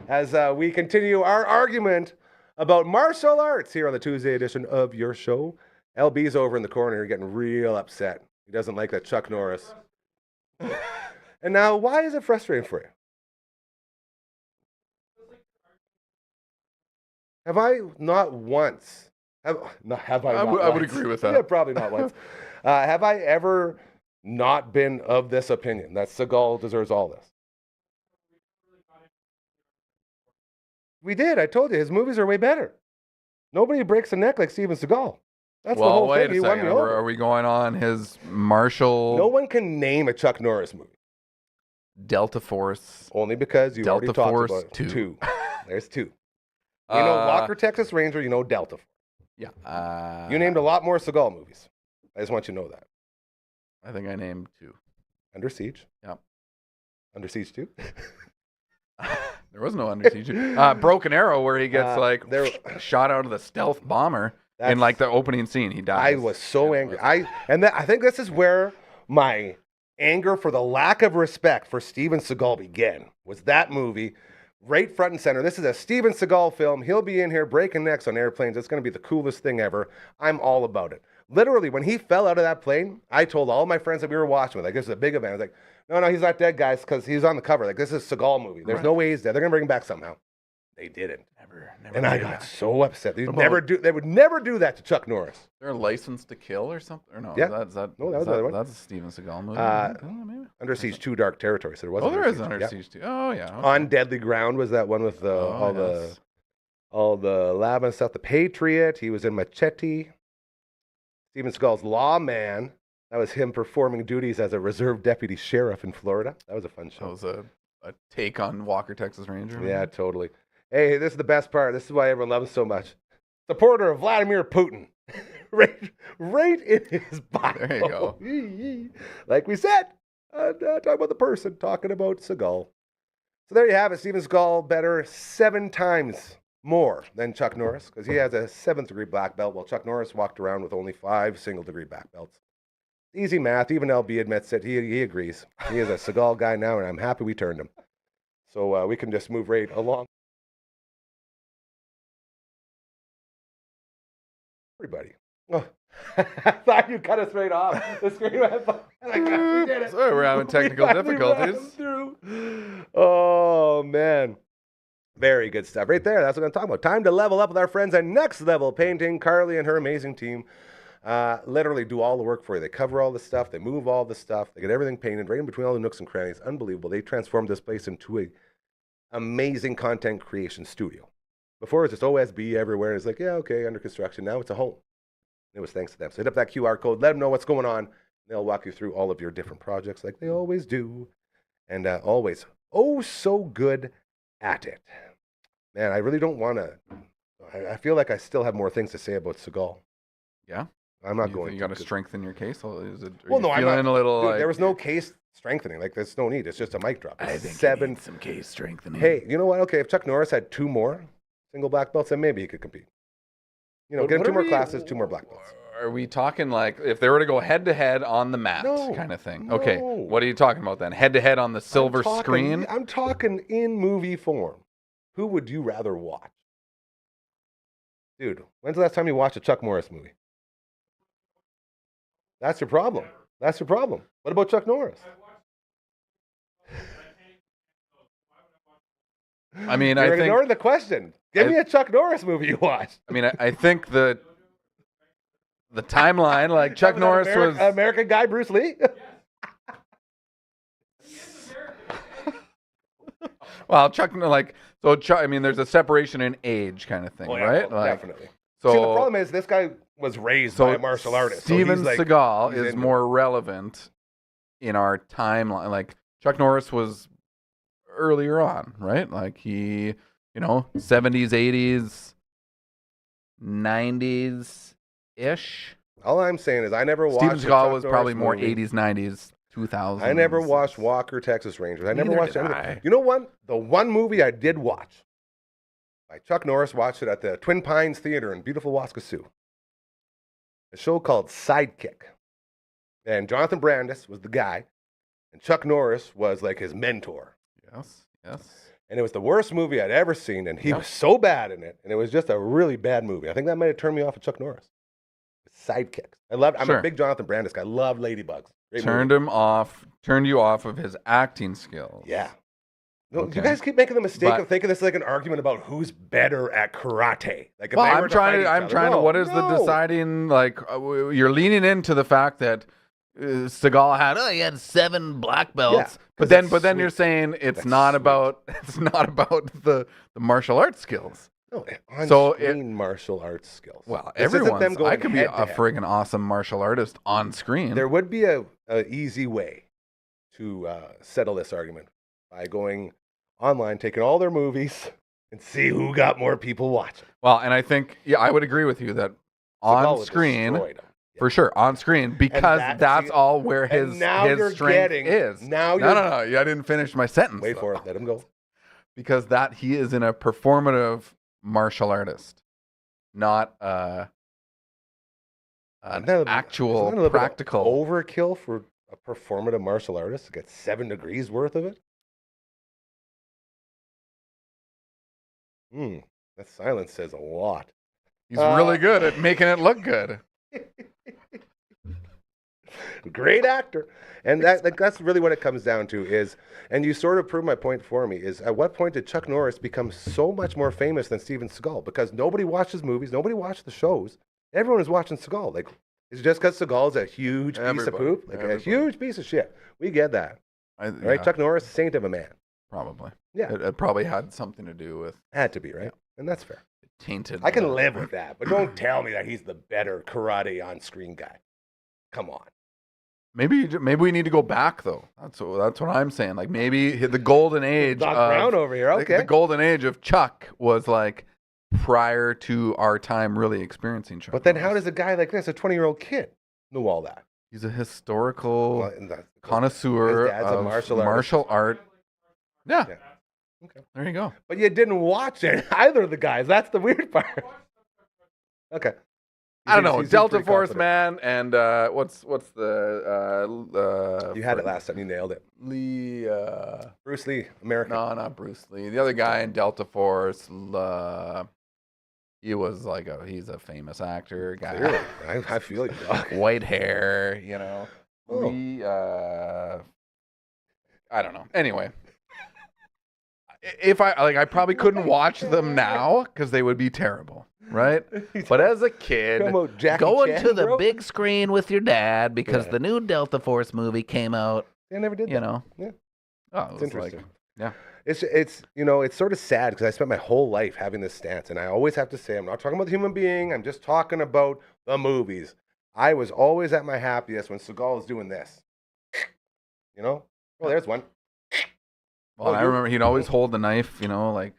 As we continue our argument about martial arts here on the Tuesday edition of your show, LB's over in the corner here getting real upset. He doesn't like that Chuck Norris. And now, why is it frustrating for you? Have I not once? Have I not I would once? agree with that. Yeah, probably not once. Have I ever not been of this opinion that Seagal deserves all this? We did. I told you his movies are way better. Nobody breaks a neck like Steven Seagal. That's the whole wait thing. a He won second. me over. Are we going on his martial No one can name a Chuck Norris movie Delta Force? only because you already Delta talked Force about it. 2. There's two. You know Walker, Texas Ranger. You know Delta Force. Yeah. You named a lot more Seagal movies. I just want you to know that. I think I named 2. Under Siege. Yep. Under Siege 2. There was no Under Siege. Broken Arrow, where he gets shot out of the stealth bomber in like the opening scene. He dies. I was so angry. I think this is where my anger for the lack of respect for Steven Seagal began. Was that movie right front and center? This is a Steven Seagal film. He'll be in here breaking necks on airplanes. It's going to be the coolest thing ever. I'm all about it. Literally, when he fell out of that plane, I told all my friends that we were watching with, like, this is a big event. I was like, no, he's not dead, guys, because he's on the cover. Like, this is a Seagal movie. There's no way he's dead. They're going to bring him back somehow. They didn't. Never And I did got that. so upset. They would never do that to Chuck Norris. Is there a License to Kill or something? Or no? Yeah. Is that, No, that was is the other one. That's a Steven Seagal movie. Maybe. Under Siege 2 Dark Territory. So there was There is Under Under Siege. Siege too. Oh yeah. Okay. On Deadly Ground was that one with yes. all the lava and stuff. The Patriot. He was in Machete. Steven Seagal's Lawman. That was him performing duties as a reserve deputy sheriff in Florida. That was a fun That show. was a take on Walker, Texas Ranger. Yeah, totally. Hey, this is the best part. This is why everyone loves him so much. Supporter of Vladimir Putin. right in his bio. There you go. Like we said, talking about the person, talking about Seagal. So there you have it. Steven Seagal better 7 times more than Chuck Norris because he has a 7th degree black belt, while Chuck Norris walked around with only 5 single degree black belts. Easy math. Even LB admits it. He agrees. He is a Seagal guy now, and I'm happy we turned him. So we can just move right along. Everybody. Oh. I thought you cut us right off. The screen went by. We did it. Sorry, we're having technical We ran difficulties. through. Oh, man. Very good stuff. Right there. That's what I'm talking about. Time to level up with our friends at Next Level Painting. Carly and her amazing team literally do all the work for you. They cover all the stuff. They move all the stuff. They get everything painted right in between all the nooks and crannies. Unbelievable. They transformed this place into an amazing content creation studio. Before it was just OSB everywhere. It's like, yeah, okay, under construction. Now it's a home. It was thanks to them. So hit up that QR code. Let them know what's going on. They'll walk you through all of your different projects like they always do. And always, oh, so good at it. Man, I really don't want to. I feel like I still have more things to say about Seagal. Yeah? I'm not going to. You got to strengthen your case? Is it, Well, no, I'm feeling not. a little Dude, like... there was no case strengthening. Like, there's no need. It's just a mic drop. I It's think 7. you need some case strengthening. Hey, you know what? Okay, if Chuck Norris had 2 more single black belts, then maybe he could compete. You know, But get him what 2 are more we- classes, 2 more black belts. Are we talking like if they were to go head to head on the mat No, kind of thing? Okay, no. what are you talking about then? Head to head on the silver screen? I'm talking in movie form. Who would you rather watch? Dude, when's the last time you watched a Chuck Norris movie? That's your problem. That's your problem. What about Chuck Norris? I mean, You're I think ignoring the question. Give me a Chuck Norris movie you watched. I mean, I think the timeline, like Chuck Norris was American guy Bruce Lee. well, Chuck like so. Chuck, I mean, there's a separation in age kind of thing, Oh, yeah, right? well, Like, definitely. So See, the problem is this guy was raised by a martial artist. So Steven he's like, Seagal he's is into more relevant in our timeline. Like Chuck Norris was earlier on, right? Like he, you know, 70s, 80s, 90s ish. All I'm saying is I never watched. Steven a Seagal Chuck was Norris probably more movie. 80s, 90s, 2000s. I never watched Walker, Texas Rangers. I never Neither watched did anything. I. You know what? The one movie I did watch by Chuck Norris, watched it at the Twin Pines Theater in beautiful Waskesiu. A show called Sidekick. And Jonathan Brandis was the guy, and Chuck Norris was like his mentor. Yes, yes. And it was the worst movie I'd ever seen, and he Yep. was so bad in it, and it was just a really bad movie. I think that might have turned me off of Chuck Norris. Sidekicks. I'm Sure. a big Jonathan Brandis guy. I love Ladybugs. Great Turned movie. him off, turned you off of his acting skills. Yeah. No, Okay. You guys keep making the mistake But- of thinking this is like an argument about who's better at karate. Like if Well, they were I'm trying fight to. each I'm other. trying to. No, What is the no. deciding? Like you're leaning into the fact that Seagal had. Oh, he had 7 black belts. Yeah, 'cause but then, that's you're sweet. saying it's That's not sweet. about. It's not about the martial arts skills. No, on So screen martial arts skills. Well, This isn't them everyone's. going I could be head a to head. friggin' awesome martial artist on screen. There would be a easy way to settle this argument by going online, taking all their movies, and see who got more people watching. Well, and I think I would agree with you that Seagal on would screen. destroy them. For sure, on screen, because that- see, all where and his now you're strength getting- is. now no, you're- no, no, I didn't finish my sentence. Wait though. for it. Let him go. Because that he is in a performative martial artist, not an Isn't that a actual little bit of practical. overkill for a performative martial artist to get 7 degrees worth of it. That silence says a lot. He's really good at making it look good. Great actor. And that's really what it comes down to is, and you sort of proved my point for me, is at what point did Chuck Norris become so much more famous than Steven Seagal? Because nobody watched his movies, nobody watched the shows. Everyone was watching Seagal. Like, is it just because Seagal's a huge piece of Everybody. poop? Like Everybody. a huge piece of shit. We get that. Right? Yeah, Chuck Norris, saint of a man. probably. Yeah. It probably had something to do with Had to be, right? And that's fair. tainted. I can live with that, but don't tell me that he's the better karate on screen guy. Come on. Maybe we need to go back though. That's what I'm saying. Like maybe the golden age. Doc of, Brown over here. like, Okay. the golden age of Chuck was like prior to our time really experiencing Chuck. But then how Norris. does a guy like this, a 20-year-old kid, know all that? He's a historical Well, and that's- connoisseur his dad's a of martial martial art. Yeah. Yeah. There you go. But you didn't watch it, either of the guys. That's the weird part. Okay. I don't know. He seems Delta pretty Force, confident. man, and what's the You had it last time. You nailed it. Lee? Bruce Lee, American. No, not Bruce Lee. The other guy in Delta Force. He was like he's a famous actor guy. Clearly. I feel you, dog. White hair, you know. Oh. Lee, I don't know. Anyway, if I probably couldn't watch them now because they would be terrible, right? But as a kid, Come on, Jackie going Chan, to the bro. big screen with your dad because Yeah. the new Delta Force movie came out. I never did that. You know. Yeah. Oh, it It's was interesting. like, yeah. It's you know, it's sort of sad because I spent my whole life having this stance, and I always have to say I'm not talking about the human being. I'm just talking about the movies. I was always at my happiest when Seagal was doing this. You know? Oh, there's one. Well, Oh, I you- remember he'd always hold the knife, you know, like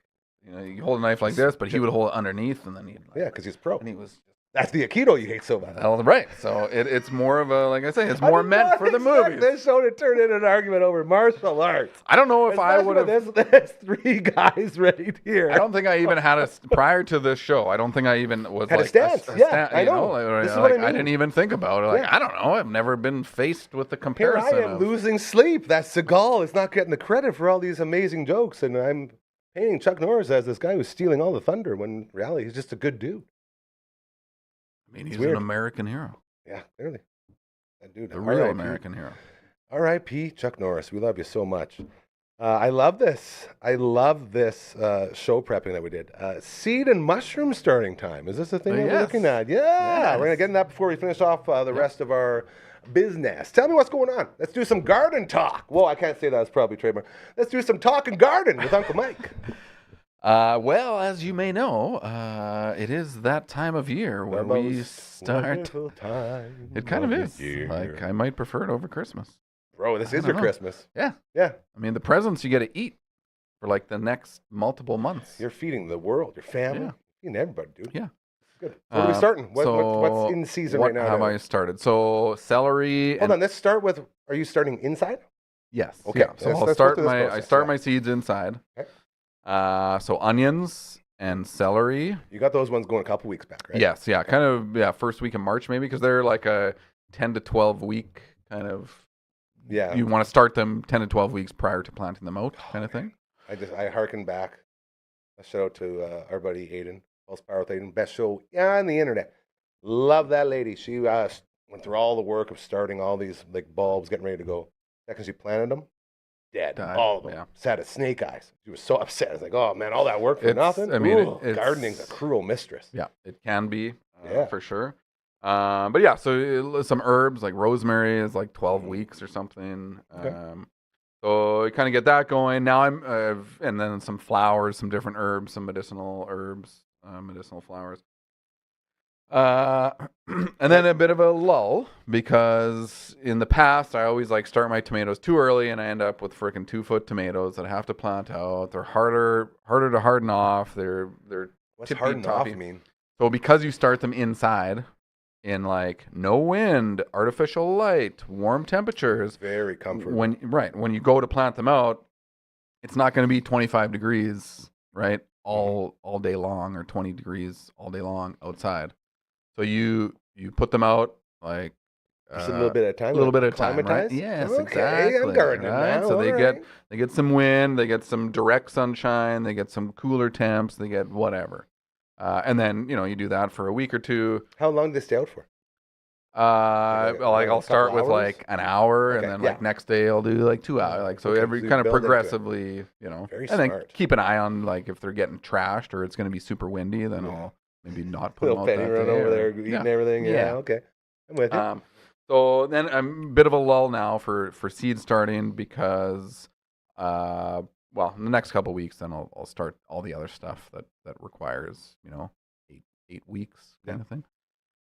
you hold a knife like this, but he would hold it underneath, and then he'd Yeah, because he's pro. and he was. That's the Aikido you hate so bad. Well, right. So it's more of a, like I say, it's more meant for the movies. This show to turn into an argument over martial arts. I don't know if I Especially would with have. There's 3 guys ready here. I don't think I even had prior to this show. I don't think I even was Had a like stance. Yeah, stand, I you know. Like, This is what I I mean. didn't even think about it. Like Yeah. I don't know. I've never been faced with the Here comparison. I am of, losing sleep. That Seagal is not getting the credit for all these amazing jokes, and I'm painting Chuck Norris as this guy who's stealing all the thunder when in reality he's just a good dude. I mean, he's weird. an American hero, Yeah, clearly. That dude. the real R.I.P. American hero. R.I.P. Chuck Norris. We love you so much. I love this. I love this show prepping that we did. Seed and mushroom starting time. Is this the thing that we're Yes. looking at? Yeah. Yes. We're going to get into that before we finish off the rest of our business. Tell me what's going on. Let's do some garden talk. Whoa, I can't say that. It's probably trademark. Let's do some talking garden with Uncle Mike. Well, as you may know, it is that time of year where The we most start. wonderful time It kind of the is. year. Like I might prefer it over Christmas. Bro, this I is don't your know. Christmas. Yeah. Yeah. I mean, the presents you get to eat for like the next multiple months. You're feeding the world, your family, Yeah. feeding everybody, dude. Yeah. Good. Where are we starting? What's So in season what right now? have now? I started? So celery. Hold on, let's start with, are you starting inside? Yes. Okay, Yeah. So let's I'll go start through this my process, yeah. my seeds inside. Okay. So onions and celery. You got those ones going a couple weeks back, right? Yes. Yeah. Kind of. First week of March maybe because they're like a 10 to 12 week kind of. Yeah. You want to start them 10 to 12 weeks prior to planting them out, kind of thing. I hearken back. A shout out to our buddy Aiden, Pulse Power with Aiden, best show on the internet. Love that lady. She went through all the work of starting all these like bulbs, getting ready to go. Second she planted them, dead. Died, All of them. yeah. Sad as snake eyes. She was so upset. I was like, oh man, all that work for It's- nothing. I mean, Ooh, it's- gardening's a cruel mistress. Yeah, it can be, Yeah. for sure. But yeah, so some herbs like rosemary is like 12 weeks or something. Okay. So you kind of get that going. Now and then some flowers, some different herbs, some medicinal herbs, medicinal flowers. And then a bit of a lull because in the past I always like start my tomatoes too early and I end up with freaking 2-foot tomatoes that I have to plant out. They're harder to harden off. They're What's tippy hardened off toppy. mean? So because you start them inside in like no wind, artificial light, warm temperatures, Very comfortable. when you go to plant them out, it's not going to be 25 degrees, right? All day long or 20 degrees all day long outside. So you put them out like Just a little bit at a time. a little bit at a time, right? Acclimatize? Yes, Okay, exactly. I'm gardening right? now. So all they right. get some wind, they get some direct sunshine, they get some cooler temps, they get whatever. And then, you do that for a week or two. How long did they stay out for? Like a I'll start couple with hours? like an hour, Okay, and then yeah. like next day I'll do like 2 hours. Like so Okay, every so you kind of build into it. progressively, Very and then smart. keep an eye on like if they're getting trashed or it's going to be super windy, then Yeah. I'll maybe not put them Little out Penny that run day over or- there eating yeah. everything. Yeah, Yeah. okay. I'm with you. So then a bit of a lull now for seed starting because, well, in the next couple weeks, then I'll start all the other stuff that requires 8 weeks kind of thing.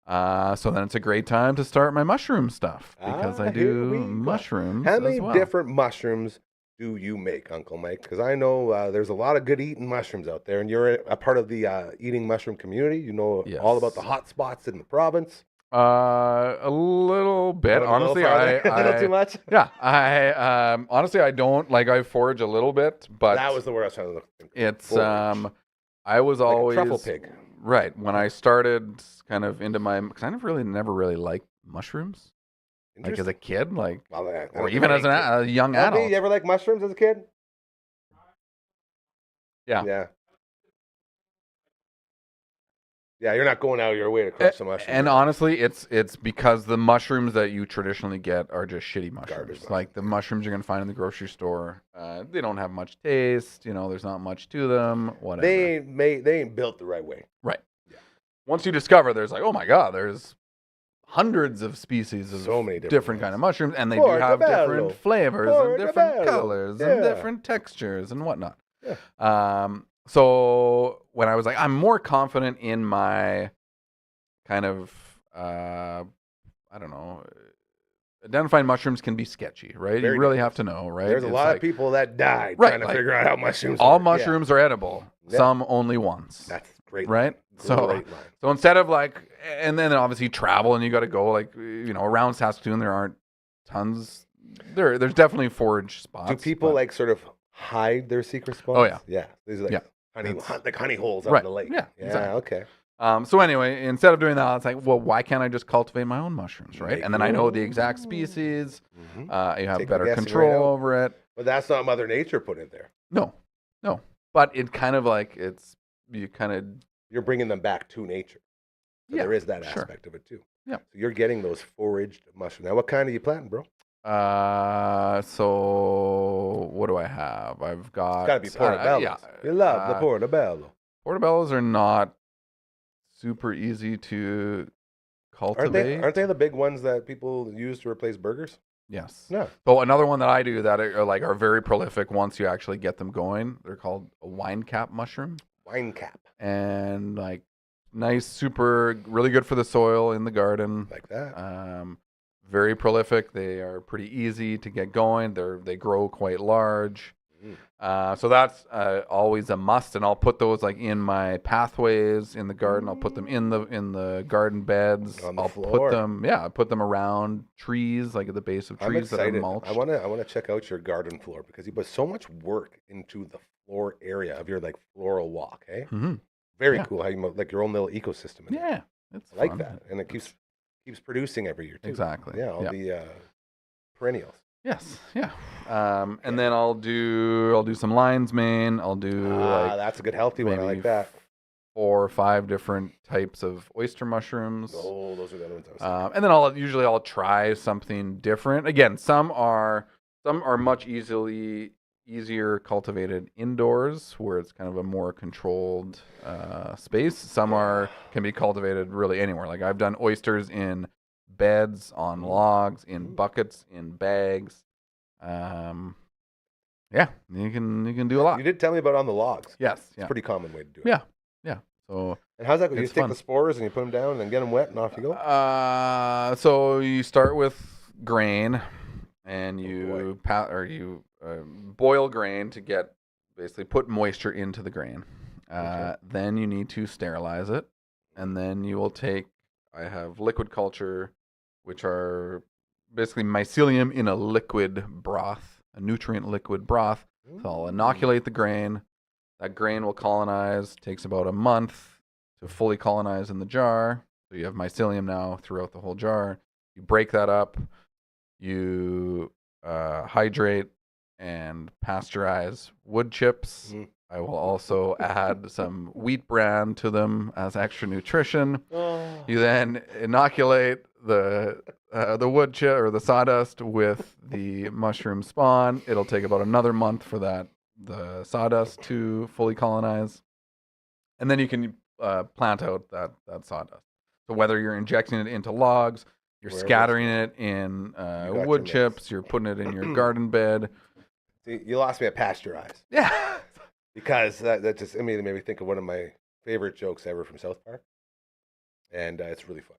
So then it's a great time to start my mushroom stuff because I here we do go. mushrooms. How many as well. different mushrooms do you make, Uncle Mike? Because I know there's a lot of good eating mushrooms out there, and you're a part of the eating mushroom community. You know all about the Yes. hot spots in the province. A little bit. Going a little Honestly, farther? A little too much? Yeah, honestly I don't like. I forage a little bit, but That was the word I was trying to look for. it's Forage. I was Like always a truffle pig. right when I started kind of into my because I never really liked mushrooms like as a kid, like Well, I or don't even think as any kid- a young LB, adult. you ever like mushrooms as a kid? Yeah. Yeah. Yeah, you're not going out of your way to crush some mushrooms. And right? honestly, it's because the mushrooms that you traditionally get are just shitty mushrooms. Garbage Like the mushrooms you're gonna find in the grocery store, they don't have much taste. You know, there's not much to them. Whatever. They ain't built the right way. Right. Yeah. Once you discover, there's like, oh my god, there's hundreds of species of So many different kind ones. of mushrooms, and they do have different Portobello. flavors and different Portobello. colors Yeah. and different textures and whatnot. Yeah. So when I was like, I'm more confident in my kind of, I don't know, identifying mushrooms can be sketchy, right? Very you really dangerous. have to know, right? There's a It's lot like, of people that died Right, trying to like, figure out how mushrooms all work. Yeah. mushrooms are edible, Yeah. some only once. That's great. Right? So, Great line. so instead of like, and then obviously travel and you got to go like, you know, around Saskatoon, there aren't tons. There's definitely forage spots. Do people but- like sort of hide their secret spots? Oh, yeah. Yeah. These are like Yeah. honey holes out Right. in the lake. Yeah, Yeah. exactly. Okay. So anyway, instead of doing that, it's like, well, why can't I just cultivate my own mushrooms, right? Make And then I your know own. the exact species. Mhm. You have Take the better guessing control right out. over it. But that's not Mother Nature put in there. No. But it kind of like you kind of You're bringing them back to nature. So Yeah, there is that sure. aspect of it too. Yeah. So you're getting those foraged mushrooms. Now, what kind are you planting, bro? So what do I have? I've got. It's got to be portobellos. Yeah. You love the portobello. Portobellos are not super easy to cultivate. Aren't they the big ones that people use to replace burgers? Yes. No. So another one that I do that are very prolific once you actually get them going. They're called a wine cap mushroom, Wine cap. and like nice, super, really good for the soil in the garden. Like that. Very prolific. They are pretty easy to get going. They grow quite large. So that's always a must, and I'll put those like in my pathways in the garden. I'll put them in the garden beds. On the I'll floor. put them around trees, like at the base of I'm trees that are excited. mulched. I want to check out your garden floor because you put so much work into the floor area of your like floral walk. Hey, Mhm. very Yeah. cool. How you like your own little ecosystem. In there. Yeah, it's I like fun. that, and it keeps producing every year too. Exactly. Yeah, all the perennials. Yes. Yeah. And then I'll do some lion's mane. I'll do like That's a good healthy one. I maybe like that. 4 or 5 different types of oyster mushrooms. Oh, those are the other ones I was thinking. And then I'll try something different. Again, some are much easier cultivated indoors, where it's kind of a more controlled space. Some can be cultivated really anywhere. Like I've done oysters in beds, on logs, in buckets, in bags. Yeah, you can do a lot. You did tell me about on the logs. Yes, It's yeah, a pretty common way to do it. yeah. So And how's that go? You It's just take fun. the spores and you put them down and then get them wet and off you go? So you start with grain, and you boil grain to basically put moisture into the grain. Okay. Then you need to sterilize it, and then you will take. I have liquid culture, which are basically mycelium in a liquid broth, a nutrient liquid broth. So I'll inoculate the grain. That grain will colonize. Takes about a month to fully colonize in the jar. So you have mycelium now throughout the whole jar. You break that up. You hydrate and pasteurize wood chips. Mhm. I will also add some wheat bran to them as extra nutrition. You then inoculate the wood chip or the sawdust with the mushroom spawn. It'll take about another month for the sawdust to fully colonize, and then you can plant out that sawdust. So whether you're injecting it into logs, you're Wherever scattering it in got wood your mix. chips, you're putting it in your garden bed. See, you lost me at pasteurize Yeah. because that just immediately made me think of one of my favorite jokes ever from South Park, and it's really fun.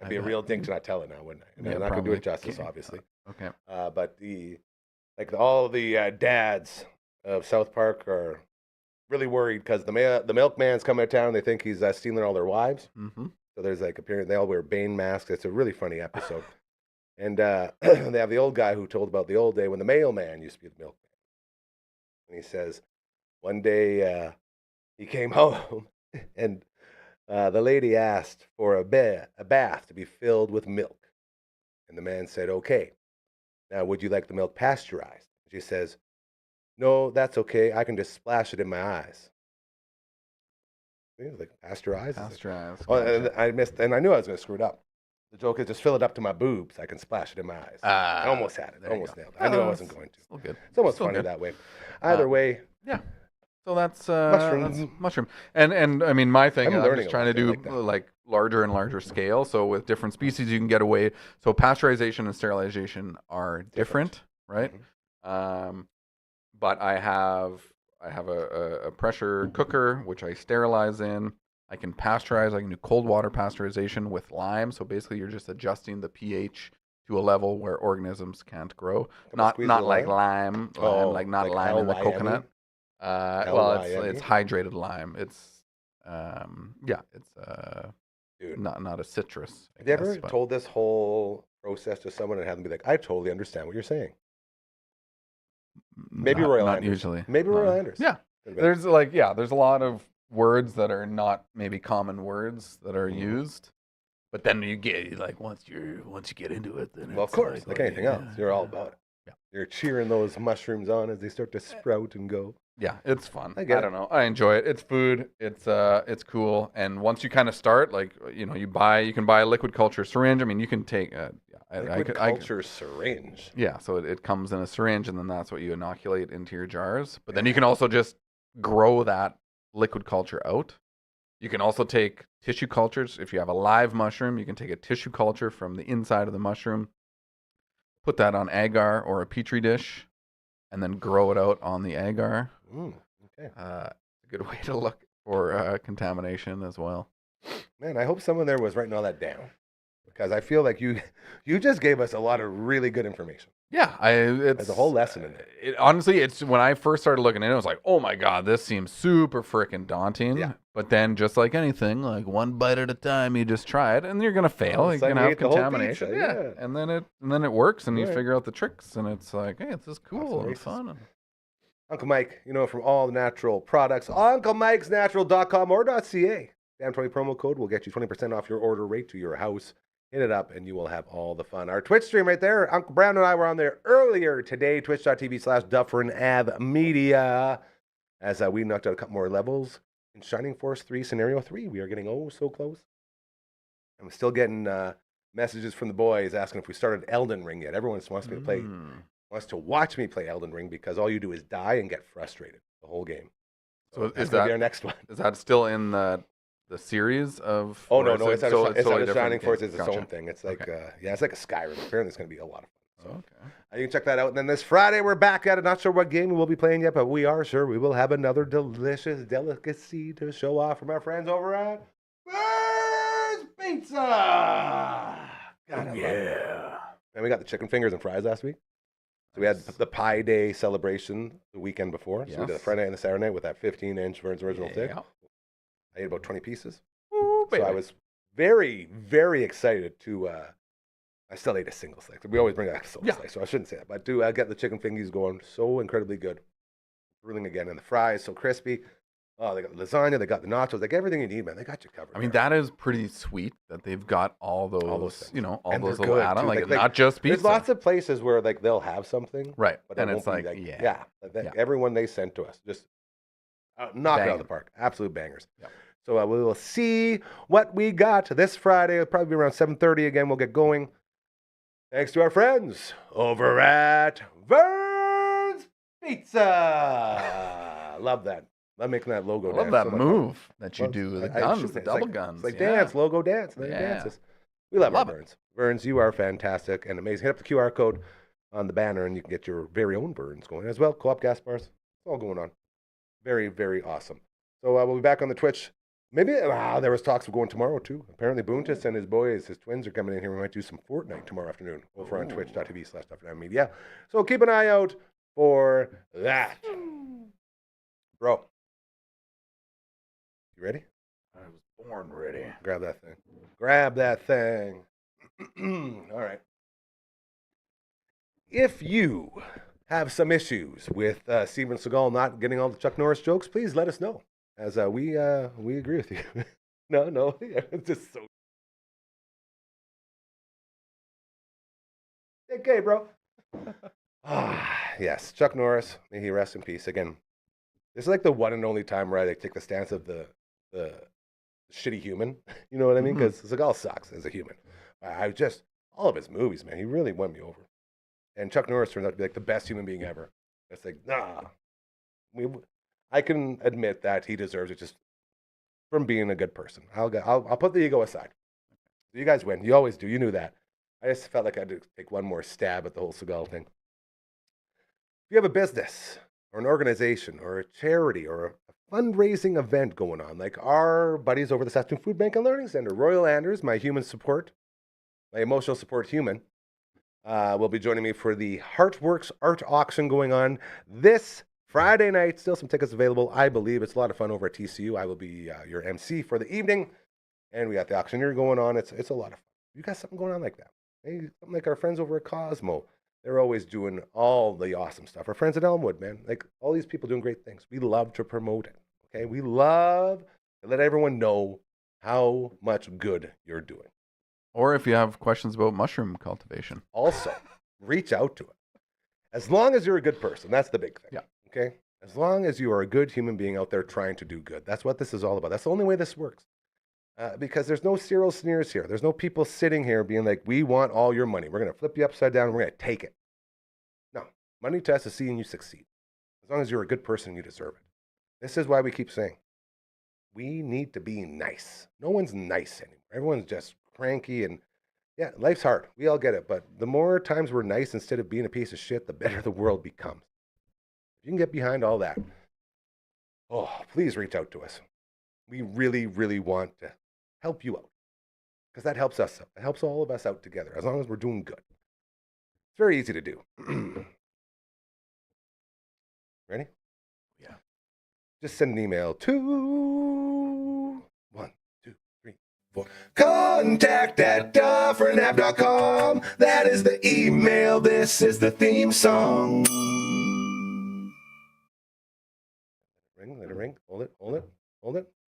I'd be a bet. real dick to not tell it now, wouldn't I? And Yeah, I'm not going to do it probably. justice, Okay. obviously. Okay. But all the dads of South Park are really worried because the milkman's coming to town. They think he's stealing all their wives. Mm-hmm. So there's like apparently they all wear Bane masks. It's a really funny episode. And they have the old guy who told about the old day when the mailman used to be the milkman. And he says, one day he came home and the lady asked for a bath to be filled with milk. And the man said, okay. Now, would you like the milk pasteurized? She says, no, that's okay. I can just splash it in my eyes. Like pasteurized? Pasteurized. Oh, and Gotcha. I missed, and I knew I was going to screw it up. The joke is just fill it up to my boobs. I can splash it in my eyes. I almost had it. there you Almost go. nailed it. I knew I wasn't going to. Still good. It's almost Still funny good. that way. Either way, Yeah. So that's Mushroom. mushroom. And I mean, my thing, I'm I'm learning just a trying lot. to I do like that. like larger and larger scale. So with different species, you can get away. So pasteurization and sterilization are different, right? But I have a pressure cooker which I sterilize in. I can pasteurize. I can do cold water pasteurization with lime. So basically, you're just adjusting the pH to a level where organisms can't grow. Not squeeze not of like lime? lime, like not like lime in the L-Y-M-E? coconut. Well, it's L-Y-M-E? hydrated lime. It's it's Dude. not a citrus. I Have you guess, ever but- told this whole process to someone and have them be like, I totally understand what you're saying? Maybe not, Royal not Anders. usually. Maybe No. Royal Anders. Yeah, there's there's a lot of words that are not maybe common words that are used, but then you get like once you get into it, then Well, of it's course, like anything else, you're all yeah. about it. Yeah. You're cheering those mushrooms on as they start to sprout and go. Yeah, it's fun. I get it. don't know. I enjoy it. It's food. It's cool. And once you kind of start, like you can buy a liquid culture syringe. I mean, you can take Liquid culture syringe. Yeah, so it comes in a syringe, and then that's what you inoculate into your jars. But then you can also just grow that liquid culture out. You can also take tissue cultures. If you have a live mushroom, you can take a tissue culture from the inside of the mushroom, put that on agar or a petri dish, and then grow it out on the agar. Okay. A good way to look for contamination as well. Man, I hope someone there was writing all that down, because I feel like you just gave us a lot of really good information. Yeah, it's There's a whole lesson in there. Honestly, it's when I first started looking at it, I was like, oh my God, this seems super freaking daunting. Yeah. But then just like anything, like one bite at a time, you just try it and you're going to fail. All of a You're sudden going to you have ate the whole contamination. pizza, yeah. And then it works and you Right. figure out the tricks and it's like, hey, this is cool and races. fun. Uncle Mike, from all the natural products, UncleMike'sNatural.com or .ca. Damn20 promo code will get you 20% off your order right to your house. Hit it up and you will have all the fun. Our Twitch stream right there, Uncle Brown and I were on there earlier today, twitch.tv/Dufferin Ave Media, as we knocked out a couple more levels in Shining Force 3 Scenario 3. We are getting so close. I'm still getting messages from the boys asking if we started Elden Ring yet. Everyone just wants me to play, wants to watch me play Elden Ring, because all you do is die and get frustrated the whole game. So that's is gonna be that our next one? Is that still in the series of? Oh, or no, is no, it it's not, totally it's not a different Shining game? Force. It's its Gotcha. own thing. It's like, Okay. it's like a Skyrim. Apparently, it's going to be a lot of fun. So Okay. you can check that out. And then this Friday, we're back at it. Not sure what game we will be playing yet, but we are sure we will have another delicious delicacy to show off from our friends over at Burns Pizza. God, I love it. And we got the chicken fingers and fries last week. So we had the Pie Day celebration the weekend before. So we did a Yes. Friday and a Saturday night with that 15-inch Burns Original Steak. Yeah. I ate about 20 pieces. Ooh, So I baby. was very, very excited to. I still ate a single slice. We always bring back a single slice, so I shouldn't say that. But to get the chicken fingies going, so incredibly good. Grilling again, and the fries so crispy. Oh, they got the lasagna, they got the nachos, like everything you need, man. They got you covered. I mean, there. that is pretty sweet that they've got all those things. all And they're those little good, add-ons, too. like Like, not just pizza. There's lots of places where like they'll have something, right, but it and won't it's be like, like yeah. like everyone they sent to us just knock it out of the park, absolute bangers. Yep. So we will see what we got this Friday. It'll probably be around 7:30 again. We'll get going. Thanks to our friends over at Vern's Pizza. Love that. Love making that logo. I love dance. that So much move that you fun. do, the I guns, should the say, it's double like- guns. It's like yeah. dance, logo dance. And then it Yeah. dances. We love Love our it. Burns. Burns, you are fantastic and amazing. Hit up the QR code on the banner and you can get your very own Burns going as well. Co-op gas bars. It's all going on. Very, very awesome. So we'll be back on the Twitch. Maybe there was talks of going tomorrow too. Apparently Boontis and his boys, his twins, are coming in here. We might do some Fortnite tomorrow afternoon over on twitch.tv/Media. So keep an eye out for that. Bro. You ready? I was Born ready. Grab that thing. Grab that thing. All right. If you have some issues with Steven Seagal not getting all the Chuck Norris jokes, please let us know. As we agree with you. No, it's just so. Okay, bro. Yes, Chuck Norris. May he rest in peace. Again, this is like the one and only time where I take the stance of the shitty human. You know what I mean? Because Seagal sucks as a human. I just all of his movies, man. He really won me over. And Chuck Norris turns out to be like the best human being ever. It's like, nah. I can admit that he deserves it just from being a good person. I'll put the ego aside. You guys win. You always do. You knew that. I just felt like I had to take one more stab at the whole Seagal thing. If you have a business or an organization or a charity or a fundraising event going on, like our buddies over the Saskatoon Food Bank and Learning Center, Royal Anders, my human support, my emotional support human, will be joining me for the Heartworks art auction going on this Friday night. Still some tickets available, I believe. It's a lot of fun over at TCU. I will be your MC for the evening, and we got the auctioneer going on. It's a lot of fun. You got something going on like that? Maybe something like our friends over at Cosmo. They're always doing all the awesome stuff. Our friends at Elmwood, man, like all these people doing great things. We love to promote it. Okay, we love to let everyone know how much good you're doing. Or if you have questions about mushroom cultivation. Also, reach out to it. As long as you're a good person, that's the big thing. Yeah. Okay? As long as you are a good human being out there trying to do good. That's what this is all about. That's the only way this works. Because there's no Cyril sneers here. There's no people sitting here being like, we want all your money. We're going to flip you upside down and we're going to take it. No. Money to us is seeing you succeed. As long as you're a good person, you deserve it. This is why we keep saying, we need to be nice. No one's nice anymore. Everyone's just cranky and, yeah, life's hard. We all get it. But the more times we're nice instead of being a piece of shit, the better the world becomes. If you can get behind all that, please reach out to us. We really, really want to help you out. Because that helps us out. It helps all of us out together, as long as we're doing good. It's very easy to do. Ready? Yeah. Just send an email to 1, 2, 3, 4. Contact@DufferinAve.com. That is the email. This is the theme song. Ring, let it ring. Hold it.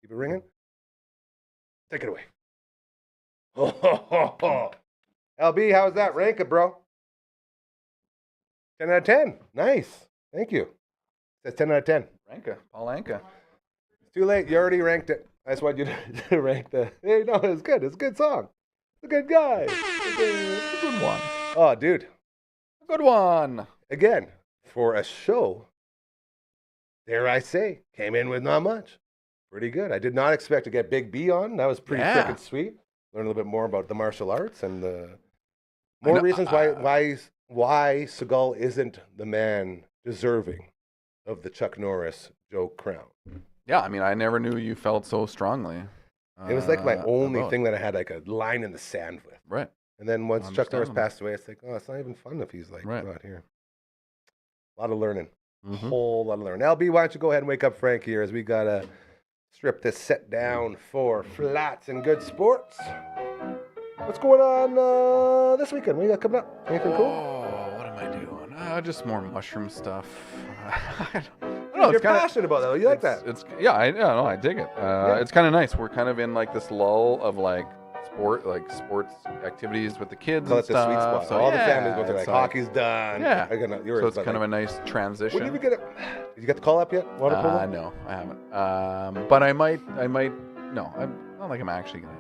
Keep it ringing. Take it away. LB, how's that? Rank it, bro. 10 out of 10. Nice. Thank you. That's 10 out of 10. Ranka. Paul Anka. It's too late. You already ranked it. I just want you to rank the... Hey, no, it's good. It's a good song. It's a good guy. A good one. Oh, dude. A good one. Again, for a show, dare I say, came in with not much. Pretty good. I did not expect to get Big B on. That was pretty freaking sweet. Learn a little bit more about the martial arts and more reasons why Seagal isn't the man deserving of the Chuck Norris joke crown. Yeah, I mean, I never knew you felt so strongly. It was like my only thing that I had like a line in the sand with. Right. And then once Chuck Norris passed away, it's like, it's not even fun if he's like not here. A lot of learning. A whole lot of learning. LB, why don't you go ahead and wake up Frank here as we got to strip this set down for Flats and Good Sports. What's going on this weekend? What you got coming up? Anything cool? Oh, what am I doing? Just more mushroom stuff. I don't know, you're passionate about that. You like that? I dig it. It's kind of nice. We're kind of in like this lull of like sports activities with the kids Call and it the sweet stuff. spot. So, all the families go through like hockey's done. Yeah. So it's kind of a nice transition. When did you get it? Did you get the call up yet? Water polo? No, I haven't. But I might. No, I'm not like I'm actually gonna.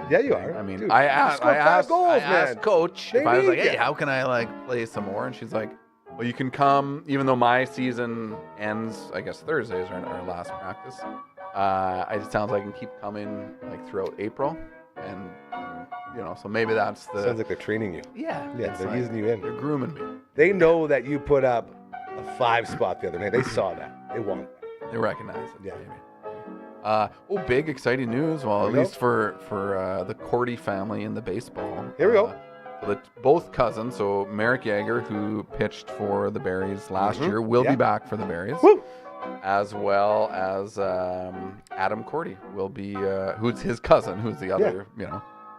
Yeah, you are. I mean, dude, I asked man. Coach if I was like, hey, how can I like play some more? And she's like, well, you can come, even though my season ends, I guess Thursdays are our last practice. It sounds like I can keep coming like throughout April, and so maybe that's the. Sounds like they're training you. Yeah, they're easing you in. They're grooming me. They know that you put up a 5 spot the other night. They saw that. They want that. They recognize it. Yeah. Maybe. Big exciting news. Well, at least for the Cordy family in the baseball. Here we go. Both cousins, so Merrick Yeager, who pitched for the Berries last year, will be back for the Berries. Woo! as well as Adam Cordy will be, who's his cousin, who's the other,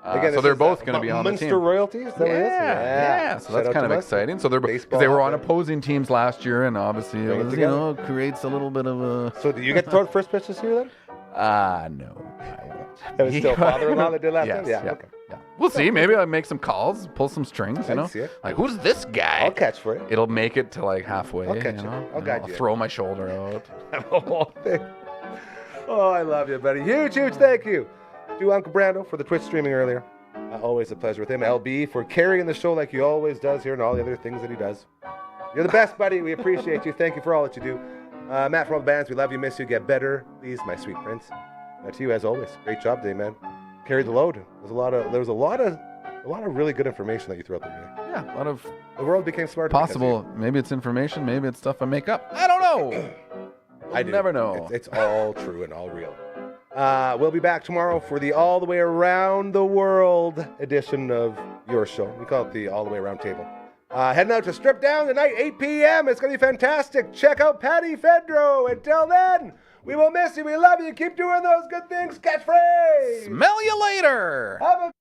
Again, so this they're is, both going to be on the Munster team. royalties. Is that what it is? Yeah. So Shout that's out kind to of Munster. exciting. So because Baseball they were out on there. opposing teams last year, and obviously Bring it it was, together. creates a little bit of a. So do you get to throw the first pitch this year then? No. I won't. That was still father-in-law that did last Yes, time? Yeah, yeah, okay. yeah. We'll see. Maybe I'll make some calls, pull some strings, I can see it. Like, who's this guy? I'll catch for you. It'll make it to like halfway. I'll catch you. I'll guide I'll you. throw my shoulder out. Oh, I love you, buddy. Huge thank you to Uncle Brando for the Twitch streaming earlier. Always a pleasure with him. LB for carrying the show like he always does here and all the other things that he does. You're the best, buddy. We appreciate you. Thank you for all that you do. Matt from all the bands, we love you, miss you, get better. Please, my sweet prince. To you as always. Great job today, man. Carried the load. There was a lot of really good information that you threw out there today. Yeah, a lot of The world became smarter. possible. Maybe it's information. Maybe it's stuff I make up. I don't know. I do. never know. It's all true and all real. We'll be back tomorrow for the All the Way Around the World edition of your show. We call it the All the Way Around Table. Heading out to Strip Down tonight, 8 p.m. It's going to be fantastic. Check out Patty Fedro. Until then, we will miss you. We love you. Keep doing those good things. Catchphrase. Smell you later. Have a